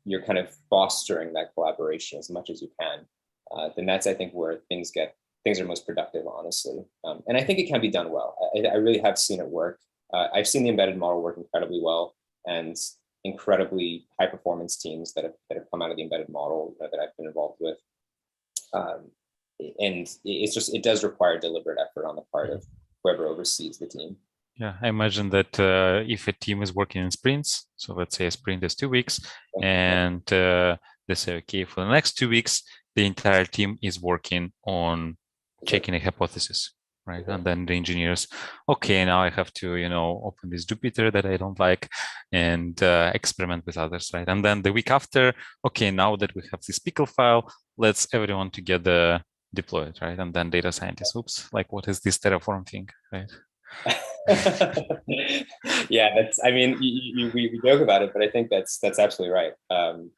you're kind of fostering that collaboration as much as you can. Then that's I think where things are most productive, honestly. And I think it can be done well. I really have seen it work. I've seen the embedded model work incredibly well, and incredibly high performance teams that have come out of the embedded model that I've been involved with. And it does require deliberate effort on the part of whoever oversees the team. Yeah, I imagine that if a team is working in sprints, so let's say a sprint is 2 weeks, and they say, okay, for the next 2 weeks, the entire team is working on checking a hypothesis, right? And then the engineers, okay, now I have to, open this Jupyter that I don't like and experiment with others, right? And then the week after, okay, now that we have this pickle file, let's everyone together deploy it, right? And then data scientists, oops, like what is this Terraform thing, right? Yeah, I mean, we joke about it, but I think that's absolutely right.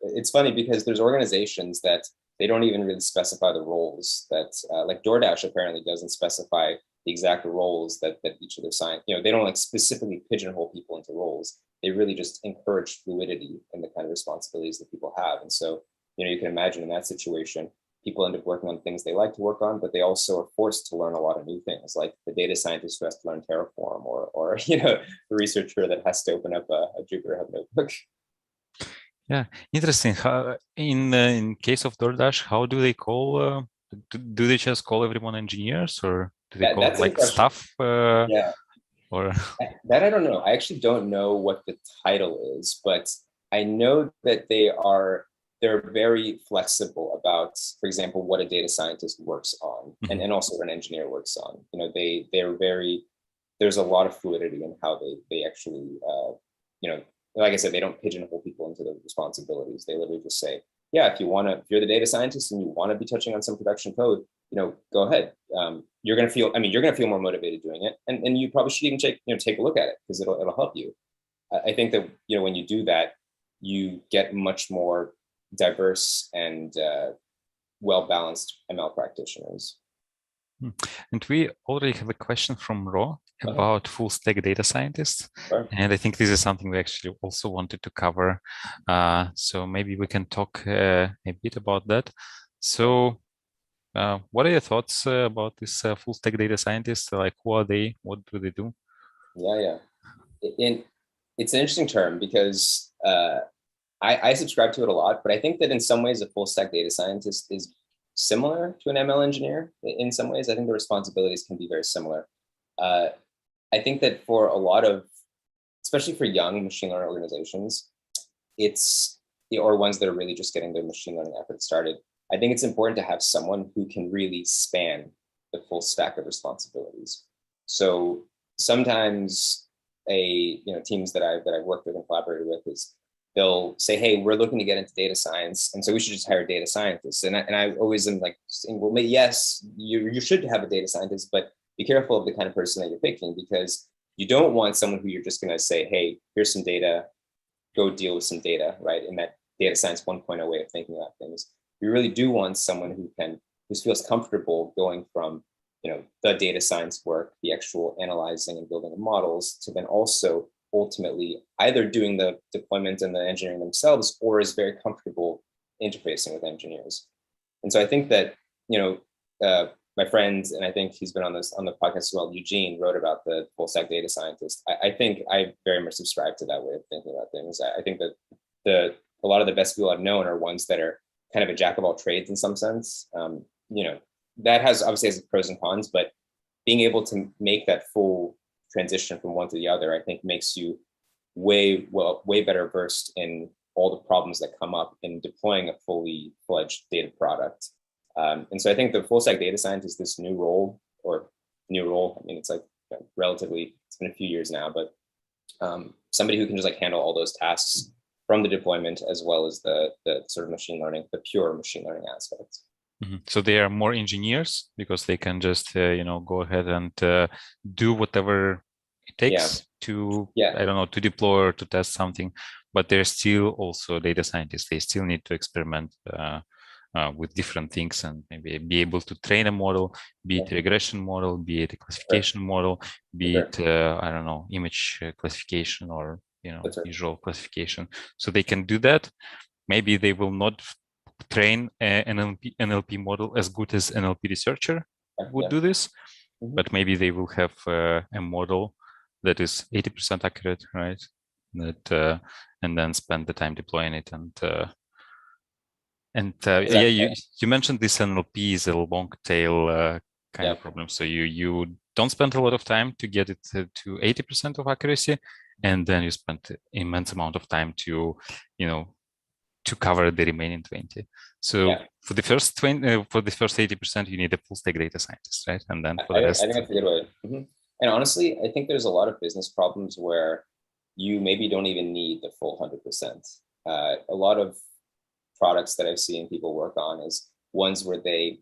It's funny because there's organizations that they don't even really specify the roles that, like DoorDash apparently doesn't specify the exact roles that each of their sign. They don't like specifically pigeonhole people into roles. They really just encourage fluidity in the kind of responsibilities that people have. And so, you can imagine in that situation, people end up working on things they like to work on, but they also are forced to learn a lot of new things, like the data scientist who has to learn Terraform, or the researcher that has to open up a Jupyter Hub notebook. Yeah, interesting. How, in case of DoorDash, how do they call? Do they just call everyone engineers, or do they call That's a good like question. staff? Yeah, Or that I don't know. I actually don't know what the title is, but I know that they're very flexible about, for example, what a data scientist works on, Mhm. and also what an engineer works on. They're very, there's a lot of fluidity in how they actually you know, like I said, they don't pigeonhole people into their responsibilities. They literally just say, yeah, if you're the data scientist and you want to be touching on some production code, go ahead. You're going to feel, I mean, you're going to feel more motivated doing it. And you probably should even take a look at it because it'll help you. I think that, when you do that, you get much more diverse and well-balanced ML practitioners. Hmm. And we already have a question from Ro Uh-huh. about full stack data scientists. Sure. And I think this is something we actually also wanted to cover. So maybe we can talk a bit about that. So what are your thoughts about this full stack data scientists? Like, who are they? What do they do? Yeah. And it's an interesting term because I subscribe to it a lot, but I think that in some ways a full stack data scientist is similar to an ML engineer. In some ways, I think the responsibilities can be very similar. Uh, I think that for a lot of, especially for young machine learning organizations, or ones that are really just getting their machine learning efforts started, I think it's important to have someone who can really span the full stack of responsibilities. So sometimes teams that I've worked with and collaborated with is they'll say, hey, we're looking to get into data science, and so we should just hire data scientists. And I always am like saying, well, yes, you should have a data scientist, but be careful of the kind of person that you're picking, because you don't want someone who you're just going to say, hey, here's some data, go deal with some data, right? In that data science 1.0 way of thinking about things. We really do want someone who feels comfortable going from, the data science work, the actual analyzing and building of models, to then also ultimately either doing the deployment and the engineering themselves, or is very comfortable interfacing with engineers. And so I think that, my friend, and I think he's been on the podcast as well, Eugene, wrote about the full stack data scientist. I think I very much subscribe to that way of thinking about things. I think that a lot of the best people I've known are ones that are kind of a jack of all trades in some sense. That obviously has pros and cons, but being able to make that full transition from one to the other, I think makes you way better versed in all the problems that come up in deploying a fully fledged data product. And so I think the full stack data scientist, this new role, I mean, it's like relatively, it's been a few years now, but somebody who can just like handle all those tasks from the deployment as well as the sort of machine learning, the pure machine learning aspects. So they are more engineers because they can just go ahead and do whatever it takes to I don't know, to deploy or to test something, but they're still also data scientists. They still need to experiment with different things and maybe be able to train a model, be it a regression model, be it a classification model, be it I don't know, image classification or visual classification. So they can do that. Maybe they will not train an NLP model as good as NLP researcher would do this, but maybe they will have a model that is 80% accurate, right? That and then spend the time deploying it. Yeah, you mentioned this NLP is a long tail kind of problem. So you don't spend a lot of time to get it to 80% of accuracy, and then you spend immense amount of time to to cover the remaining 20. So for the first 20, for the first 80%, you need a full stack data scientist, right? And then for the rest, I think that's a good way. And honestly, I think there's a lot of business problems where you maybe don't even need the full 100%. A lot of products that I've seen people work on is ones where they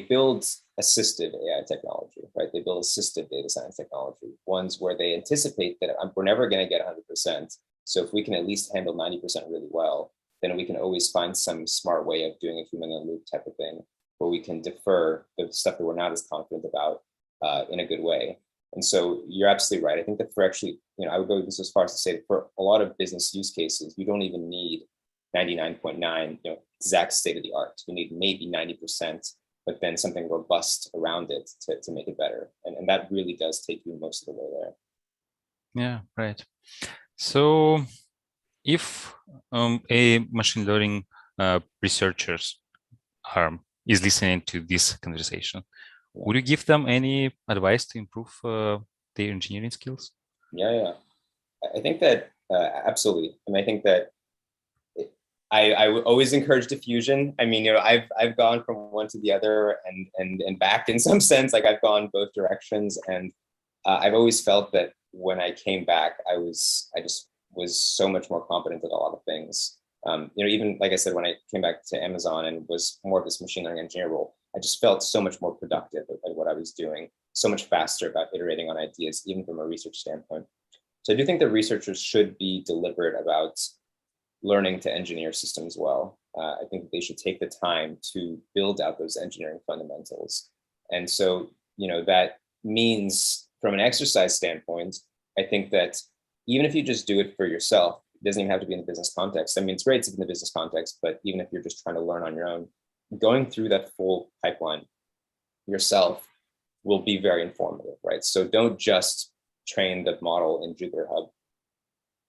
build assistive AI technology, right? They build assistive data science technology, ones where they anticipate that we're never going to get 100%. So if we can at least handle 90% really well, then we can always find some smart way of doing a human in the loop type of thing, where we can defer the stuff that we're not as confident about in a good way. And so you're absolutely right. I think that for actually, I would go this as far as to say that for a lot of business use cases, you don't even need 99.9, exact state of the art. You need maybe 90%, but then something robust around it to make it better. And that really does take you most of the way there. Yeah, right. So if a machine learning researchers is listening to this conversation, would you give them any advice to improve their engineering skills? Yeah. I think that absolutely. And I think that I would always encourage diffusion. I mean, I've gone from one to the other and back in some sense. Like I've gone both directions, and I've always felt that when I came back, I just was so much more competent at a lot of things. Even like I said, when I came back to Amazon and was more of this machine learning engineer role, I just felt so much more productive at what I was doing, so much faster about iterating on ideas, even from a research standpoint. So I do think that researchers should be deliberate about learning to engineer systems well. I think they should take the time to build out those engineering fundamentals. And so, that means from an exercise standpoint, I think that even if you just do it for yourself, it doesn't even have to be in the business context. I mean, it's great it's in the business context, but even if you're just trying to learn on your own, going through that full pipeline yourself will be very informative, right? So don't just train the model in Jupyter Hub.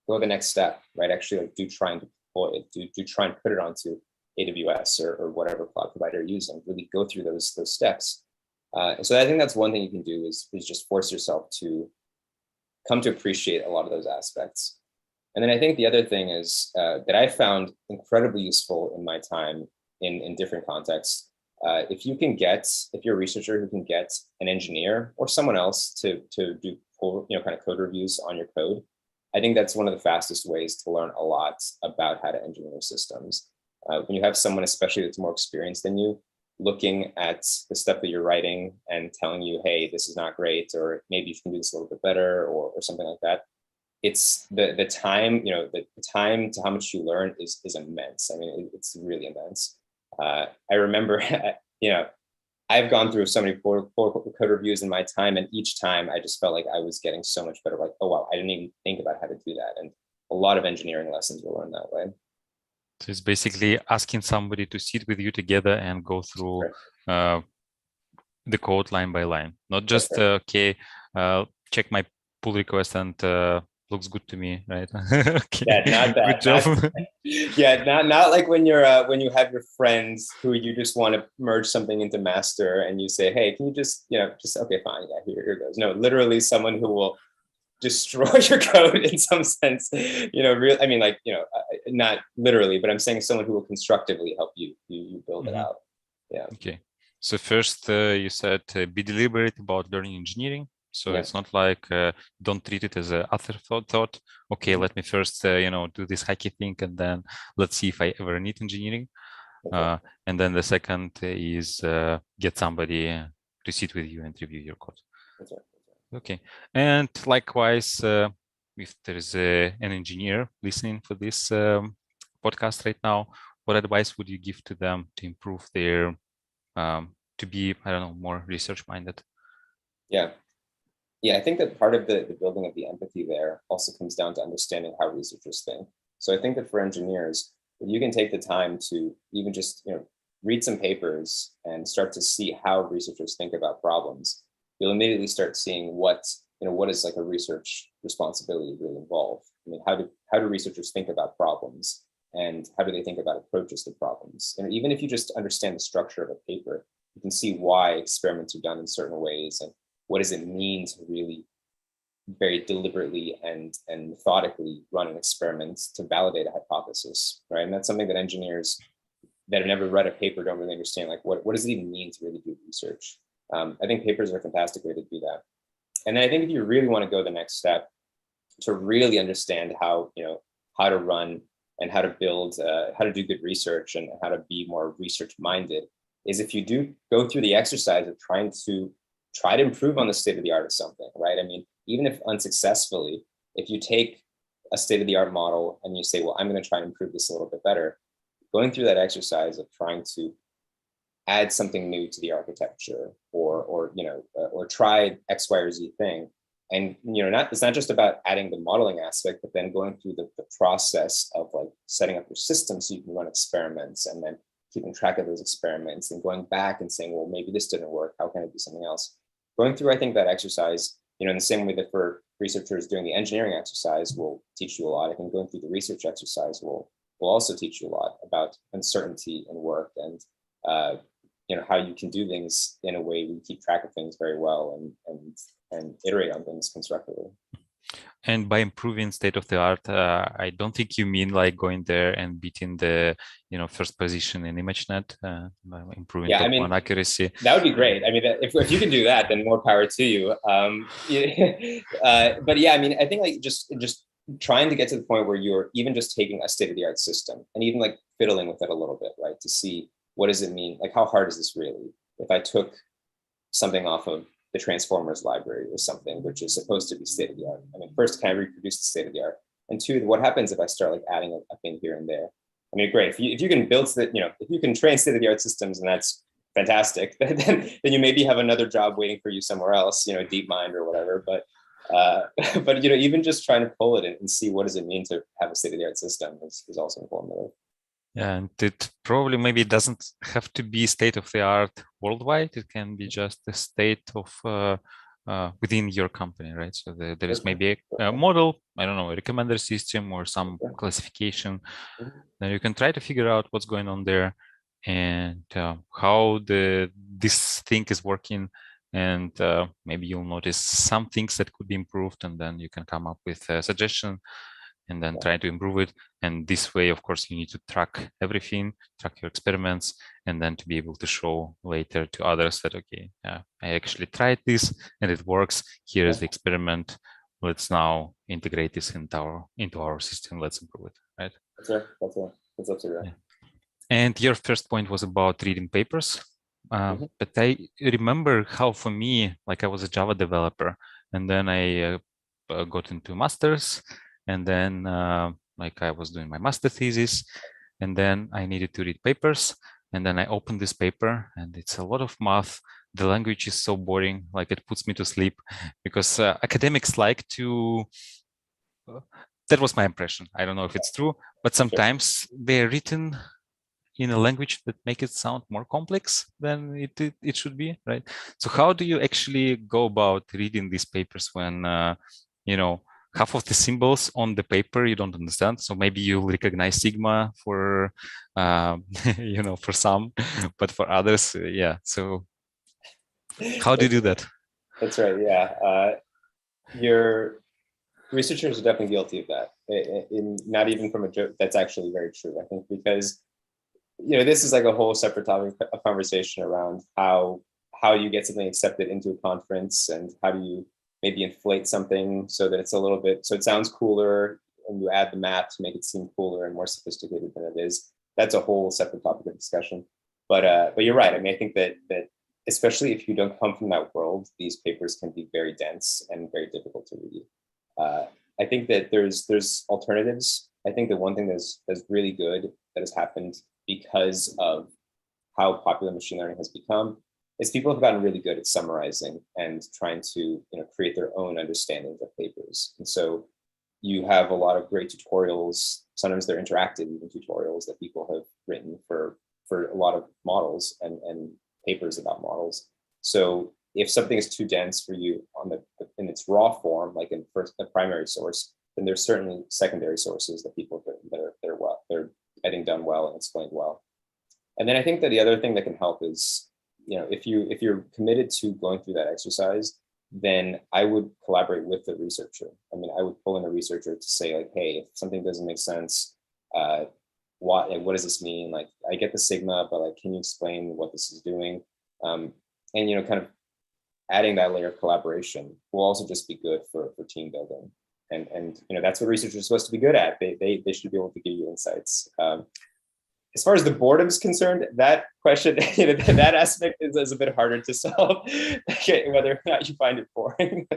Go the next step, right? Actually, like do try and deploy it. Do try and put it onto AWS or whatever cloud provider you're using. Really go through those steps. So I think that's one thing you can do is just force yourself to come to appreciate a lot of those aspects. And then I think the other thing is that I found incredibly useful in my time in different contexts. If you're a researcher who can get an engineer or someone else to do kind of code reviews on your code, I think that's one of the fastest ways to learn a lot about how to engineer systems. When you have someone, especially that's more experienced than you, looking at the stuff that you're writing and telling you, hey, this is not great, or maybe you can do this a little bit better, or something like that. It's the time, the time to how much you learn is immense. I mean, it's really immense. I remember, I've gone through so many poor code reviews in my time, and each time I just felt like I was getting so much better. Like, oh wow, I didn't even think about how to do that. And a lot of engineering lessons were learned that way. So it's basically asking somebody to sit with you together and go through the code line by line, not just okay, check my pull request and looks good to me, right? Okay. Yeah, not that. Good job. Not like when when you have your friends who you just want to merge something into master, and you say, hey, can you just okay, fine, yeah, here goes. No, literally someone who will destroy your code in some sense. Real. I mean, like not literally, but I'm saying someone who will constructively help you build it out. Yeah. Okay. So first, you said be deliberate about learning engineering. So it's not like don't treat it as a afterthought. Okay, let me first do this hacky thing, and then let's see if I ever need engineering. And then the second is get somebody to sit with you and review your code. That's right. Okay, and likewise, if there is an engineer listening for this podcast right now, what advice would you give to them to improve their to be, I don't know, more research minded? Yeah, I think that part of the building of the empathy there also comes down to understanding how researchers think. So I think that for engineers, if you can take the time to even just read some papers and start to see how researchers think about problems, you'll immediately start seeing what is like a research responsibility really involve. I mean, how do researchers think about problems, and how do they think about approaches to problems? Even if you just understand the structure of a paper, you can see why experiments are done in certain ways, and what does it mean to really very deliberately and methodically run an experiment to validate a hypothesis, right? And that's something that engineers that have never read a paper don't really understand. Like, what does it even mean to really do research? I think papers are a fantastic way to do that. And then I think if you really want to go the next step to really understand how to run and how to build, how to do good research and how to be more research minded, is if you do go through the exercise of trying to improve on the state of the art of something, right? I mean, even if unsuccessfully, if you take a state of the art model and you say, well, I'm going to try and improve this a little bit better, going through that exercise of trying to add something new to the architecture or try X, Y, or Z thing. And it's not just about adding the modeling aspect, but then going through the process of like setting up your system so you can run experiments, and then keeping track of those experiments and going back and saying, well, maybe this didn't work. How can I do something else? Going through, I think, that exercise, in the same way that for researchers doing the engineering exercise will teach you a lot. I think going through the research exercise will also teach you a lot about uncertainty in work and how you can do things in a way where you keep track of things very well and iterate on things constructively. And by improving state of the art, I don't think you mean like going there and beating the first position in ImageNet, improving top one accuracy. That would be great. I mean, if you can do that, then more power to you. But yeah, I mean, I think like just trying to get to the point where you're even just taking a state of the art system and even like fiddling with it a little bit, right? To see what does it mean? Like, how hard is this really? If I took something off of the Transformers library or something, which is supposed to be state of the art. I mean, first, can I reproduce the state of the art? And two, what happens if I start like adding a thing here and there? I mean, great. If you can build if you can train state of the art systems, and that's fantastic, then you maybe have another job waiting for you somewhere else, DeepMind or whatever. But even just trying to pull it and see what does it mean to have a state of the art system is also informative. Yeah, and it probably maybe doesn't have to be state of the art worldwide. It can be just a state of within your company, right? So there is maybe a model, I don't know, a recommender system or some classification. Then you can try to figure out what's going on there and how this thing is working. And maybe you'll notice some things that could be improved, and then you can come up with a suggestion and then try to improve it. And this way, of course, you need to track everything, track your experiments, and then to be able to show later to others that, okay, I actually tried this and it works. Here is the experiment. Let's now integrate this into our system. Let's improve it, right? That's right. That's absolutely right. Yeah. And your first point was about reading papers. But I remember how for me, like I was a Java developer, and then I got into masters. And then like I was doing my master thesis, and then I needed to read papers. And then I opened this paper, and it's a lot of math. The language is so boring, like it puts me to sleep, because academics like to, that was my impression. I don't know if it's true, but sometimes they're written in a language that make it sound more complex than it should be, right? So how do you actually go about reading these papers when half of the symbols on the paper you don't understand? So maybe you'll recognize sigma for for some, but for others, yeah. So how do you do that? That's right. Yeah, your researchers are definitely guilty of that. Not even from a joke. That's actually very true. I think because this is like a whole separate topic of conversation around how you get something accepted into a conference and how do you maybe inflate something so that it's a little bit, so it sounds cooler, and you add the math to make it seem cooler and more sophisticated than it is. That's a whole separate topic of discussion. But you're right. I mean, I think that especially if you don't come from that world, these papers can be very dense and very difficult to read. I think that there's alternatives. I think that one thing that's really good that has happened because of how popular machine learning has become is people have gotten really good at summarizing and trying to create their own understandings of papers. And so you have a lot of great tutorials. Sometimes they're interactive, even tutorials that people have written for a lot of models and papers about models. So if something is too dense for you in its raw form, like in the primary source, then there's certainly secondary sources that people have written they're I think done well and explained well. And then I think that the other thing that can help is, if you're committed to going through that exercise, then I would collaborate with the researcher. I mean, I would pull in a researcher to say like, hey, if something doesn't make sense, what does this mean? Like, I get the sigma, but like, can you explain what this is doing? And kind of adding that layer of collaboration will also just be good for team building. And that's what researchers are supposed to be good at. They should be able to give you insights. As far as the boredom is concerned, that question, that aspect is a bit harder to solve, whether or not you find it boring.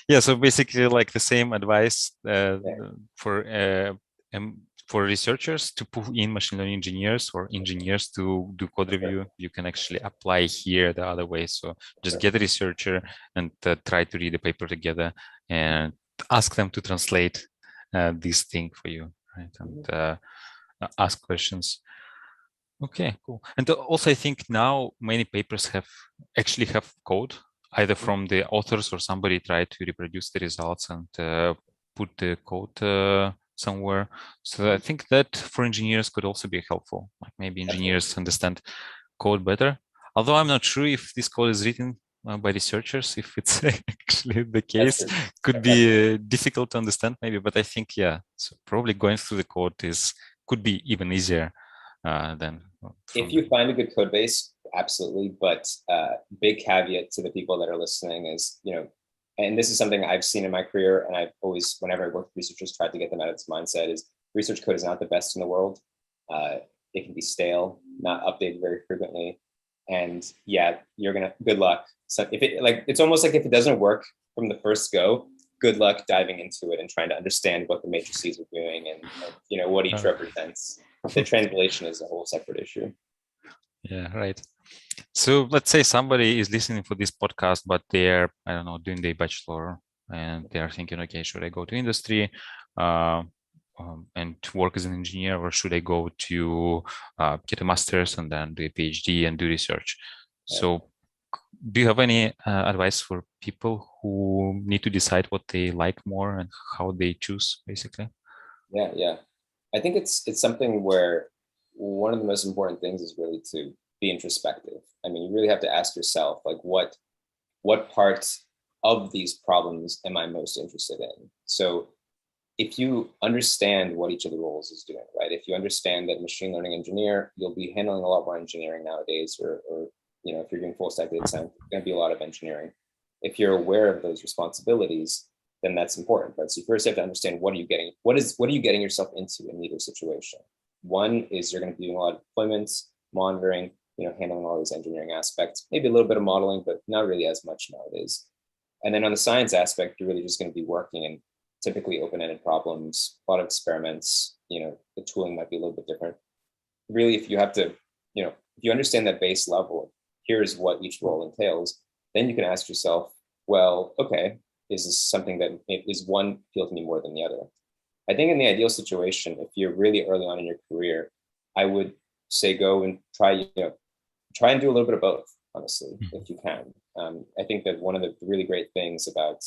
Yeah, so basically like the same advice for researchers to pull in machine learning engineers or engineers to do code review. You can actually apply here the other way. So just get a researcher and try to read the paper together and ask them to translate this thing for you, right? And ask questions. Okay, cool. And also I think now many papers actually have code either from the authors or somebody tried to reproduce the results and put the code somewhere. So I think that for engineers could also be helpful. Like maybe engineers understand code better. Although I'm not sure if this code is written by researchers, if it's actually the case, could be difficult to understand maybe. But I think, yeah, so probably going through the code could be even easier than. If you find a good code base, absolutely. But big caveat to the people that are listening is, and this is something I've seen in my career, and I've always, whenever I work with researchers, tried to get them out of this mindset is research code is not the best in the world. It can be stale, not updated very frequently. And yeah, good luck. So if it's almost like if it doesn't work from the first go, good luck diving into it and trying to understand what the matrices are doing and what each represents. The translation is a whole separate issue. Yeah, right. So let's say somebody is listening for this podcast, but they're, I don't know, doing their bachelor and they're thinking, okay, should I go to industry and work as an engineer, or should I go to get a master's and then do a PhD and do research? Yeah. So do you have any advice for people who need to decide what they like more and how they choose, basically? Yeah. I think it's something where one of the most important things is really to be introspective. I mean, you really have to ask yourself, like, what parts of these problems am I most interested in? So if you understand what each of the roles is doing, right? If you understand that machine learning engineer, you'll be handling a lot more engineering nowadays, or if you're doing full stack data science, it's going to be a lot of engineering. If you're aware of those responsibilities, then that's important, right? So you first have to understand what are you getting yourself into in either situation. One is you're going to be doing a lot of deployments, monitoring, handling all these engineering aspects, maybe a little bit of modeling, but not really as much nowadays. And then on the science aspect, you're really just going to be working in typically open-ended problems, a lot of experiments, the tooling might be a little bit different. Really, if you have to, if you understand that base level, here's what each role entails, then you can ask yourself, well, okay, is this something that is one appeal to me more than the other? I think in the ideal situation, if you're really early on in your career, I would say go and try and do a little bit of both, honestly, if you can. I think that one of the really great things about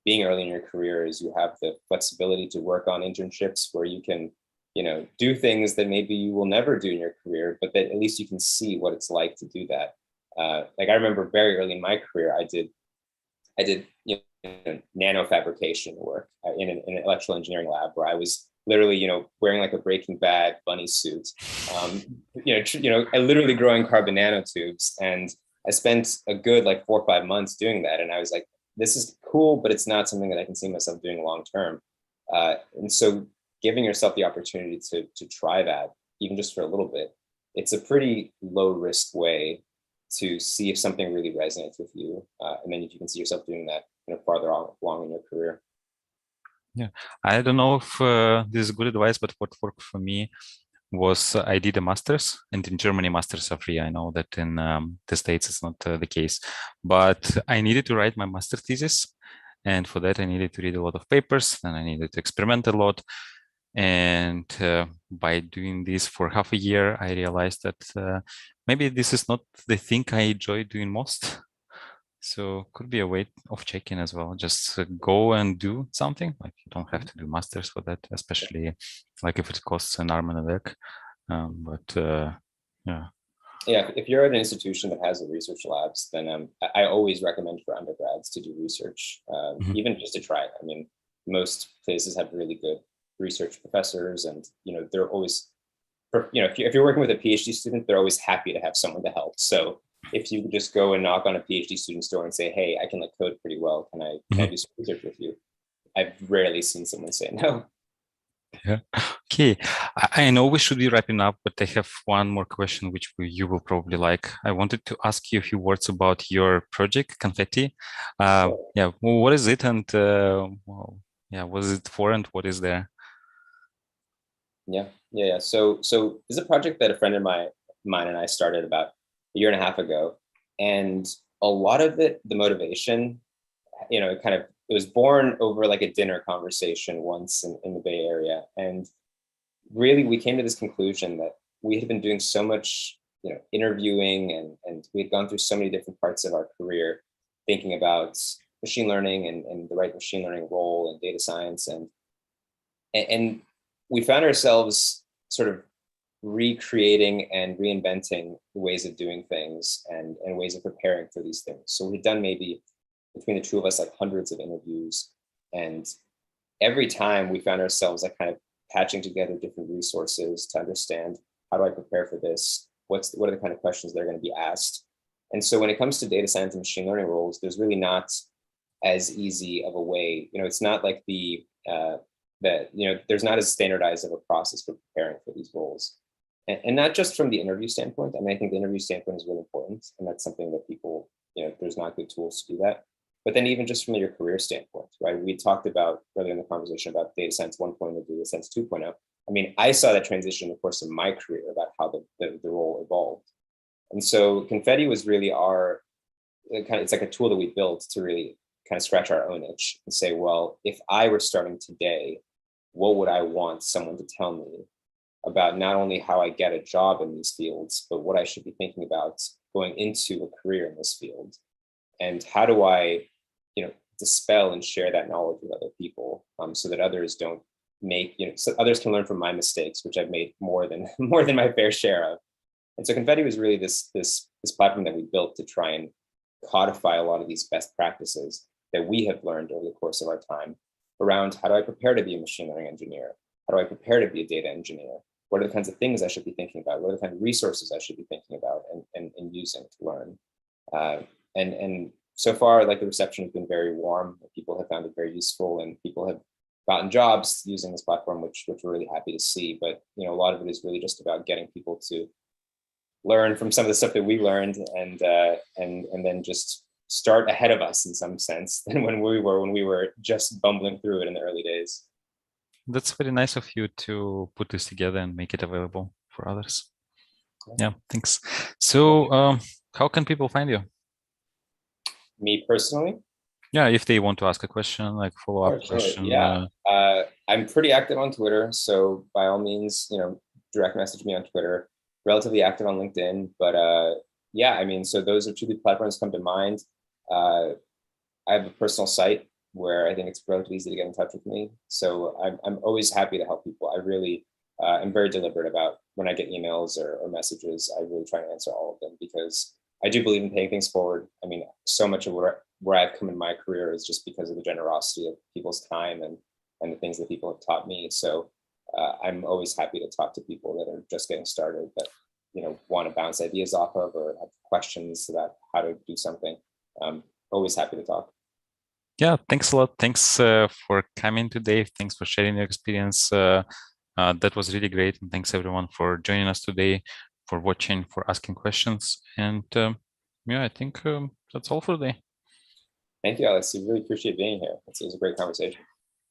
being early in your career is you have the flexibility to work on internships where you can, do things that maybe you will never do in your career, but that at least you can see what it's like to do that. Like I remember very early in my career, I did nano fabrication work in an electrical engineering lab where I was literally, wearing like a Breaking Bad bunny suit, literally growing carbon nanotubes. And I spent a good 4 or 5 months doing that. And I was like, this is cool, but it's not something that I can see myself doing long term. And so giving yourself the opportunity to try that, even just for a little bit, it's a pretty low risk way to see if something really resonates with you. And then if you can see yourself doing that farther along in your career. Yeah, I don't know if this is good advice, but what worked for me was I did a master's, and in Germany masters are free. I know that in the States it's not the case, but I needed to write my master thesis, and for that I needed to read a lot of papers, and I needed to experiment a lot. And by doing this for half a year, I realized that maybe this is not the thing I enjoy doing most. So could be a way of checking as well. Just go and do something. Like you don't have to do masters for that, especially like if it costs an arm and a leg. Yeah. Yeah, if you're at an institution that has the research labs, then I always recommend for undergrads to do research, even just to try it. I mean, most places have really good research professors, and they're always, if you're working with a PhD student, they're always happy to have someone to help. So if you just go and knock on a PhD student's door and say, "Hey, I can code pretty well. Can I do some research with you?" I've rarely seen someone say no. Yeah. Okay. I know we should be wrapping up, but I have one more question, which you will probably like. I wanted to ask you a few words about your project, Confetti. Sure. Yeah. What is it, and what is it for, and what is there? Yeah. So this is a project that a friend of mine and I started about a year and a half ago, and a lot of it, the motivation, it was born over like a dinner conversation once in the Bay Area, and really we came to this conclusion that we had been doing so much, interviewing, and we had gone through so many different parts of our career thinking about machine learning and the right machine learning role in data science. And we found ourselves sort of recreating and reinventing ways of doing things and ways of preparing for these things. So we've done maybe between the two of us like hundreds of interviews, and every time we found ourselves like kind of patching together different resources to understand, how do I prepare for this? What are the kind of questions that are going to be asked? And so when it comes to data science and machine learning roles, there's really not as easy of a way. It's not like there's not as standardized of a process for preparing for these roles. And not just from the interview standpoint. I mean, I think the interview standpoint is really important, and that's something that people, there's not good tools to do that. But then even just from your career standpoint, right? We talked about earlier in the conversation about data science 1.0 to data science 2.0. I mean, I saw that transition in the course of my career about how the role evolved. And so Confetti was really it's like a tool that we built to really kind of scratch our own itch and say, well, if I were starting today, what would I want someone to tell me about not only how I get a job in these fields, but what I should be thinking about going into a career in this field? And how do I, dispel and share that knowledge with other people, so that others don't make, so others can learn from my mistakes, which I've made more than my fair share of. And so Confetti was really this platform that we built to try and codify a lot of these best practices that we have learned over the course of our time around how do I prepare to be a machine learning engineer? How do I prepare to be a data engineer? What are the kinds of things I should be thinking about? What are the kind of resources I should be thinking about and using to learn? And so far, like, the reception has been very warm. People have found it very useful, and people have gotten jobs using this platform, which we're really happy to see. But a lot of it is really just about getting people to learn from some of the stuff that we learned, and then just start ahead of us in some sense than when we were just bumbling through it in the early days. That's very nice of you to put this together and make it available for others. Yeah, thanks. So how can people find you? Me personally? Yeah, if they want to ask a question, like follow-up question. Yeah. I'm pretty active on Twitter, so by all means, direct message me on Twitter. Relatively active on LinkedIn, but yeah, I mean, so those are two big platforms come to mind. I have a personal site where I think it's relatively easy to get in touch with me. So I'm always happy to help people. I really am very deliberate about when I get emails or messages. I really try to answer all of them because I do believe in paying things forward. I mean, so much of where I've come in my career is just because of the generosity of people's time and the things that people have taught me. So I'm always happy to talk to people that are just getting started, that want to bounce ideas off of or have questions about how to do something. Always happy to talk. Yeah, thanks a lot. Thanks for coming today. Thanks for sharing your experience. That was really great. And thanks everyone for joining us today, for watching, for asking questions. And yeah, I think that's all for today. Thank you, Alex. I really appreciate being here. It was a great conversation.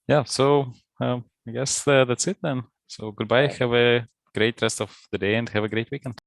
Yeah, so I guess that's it then. So goodbye. Have a great rest of the day and have a great weekend.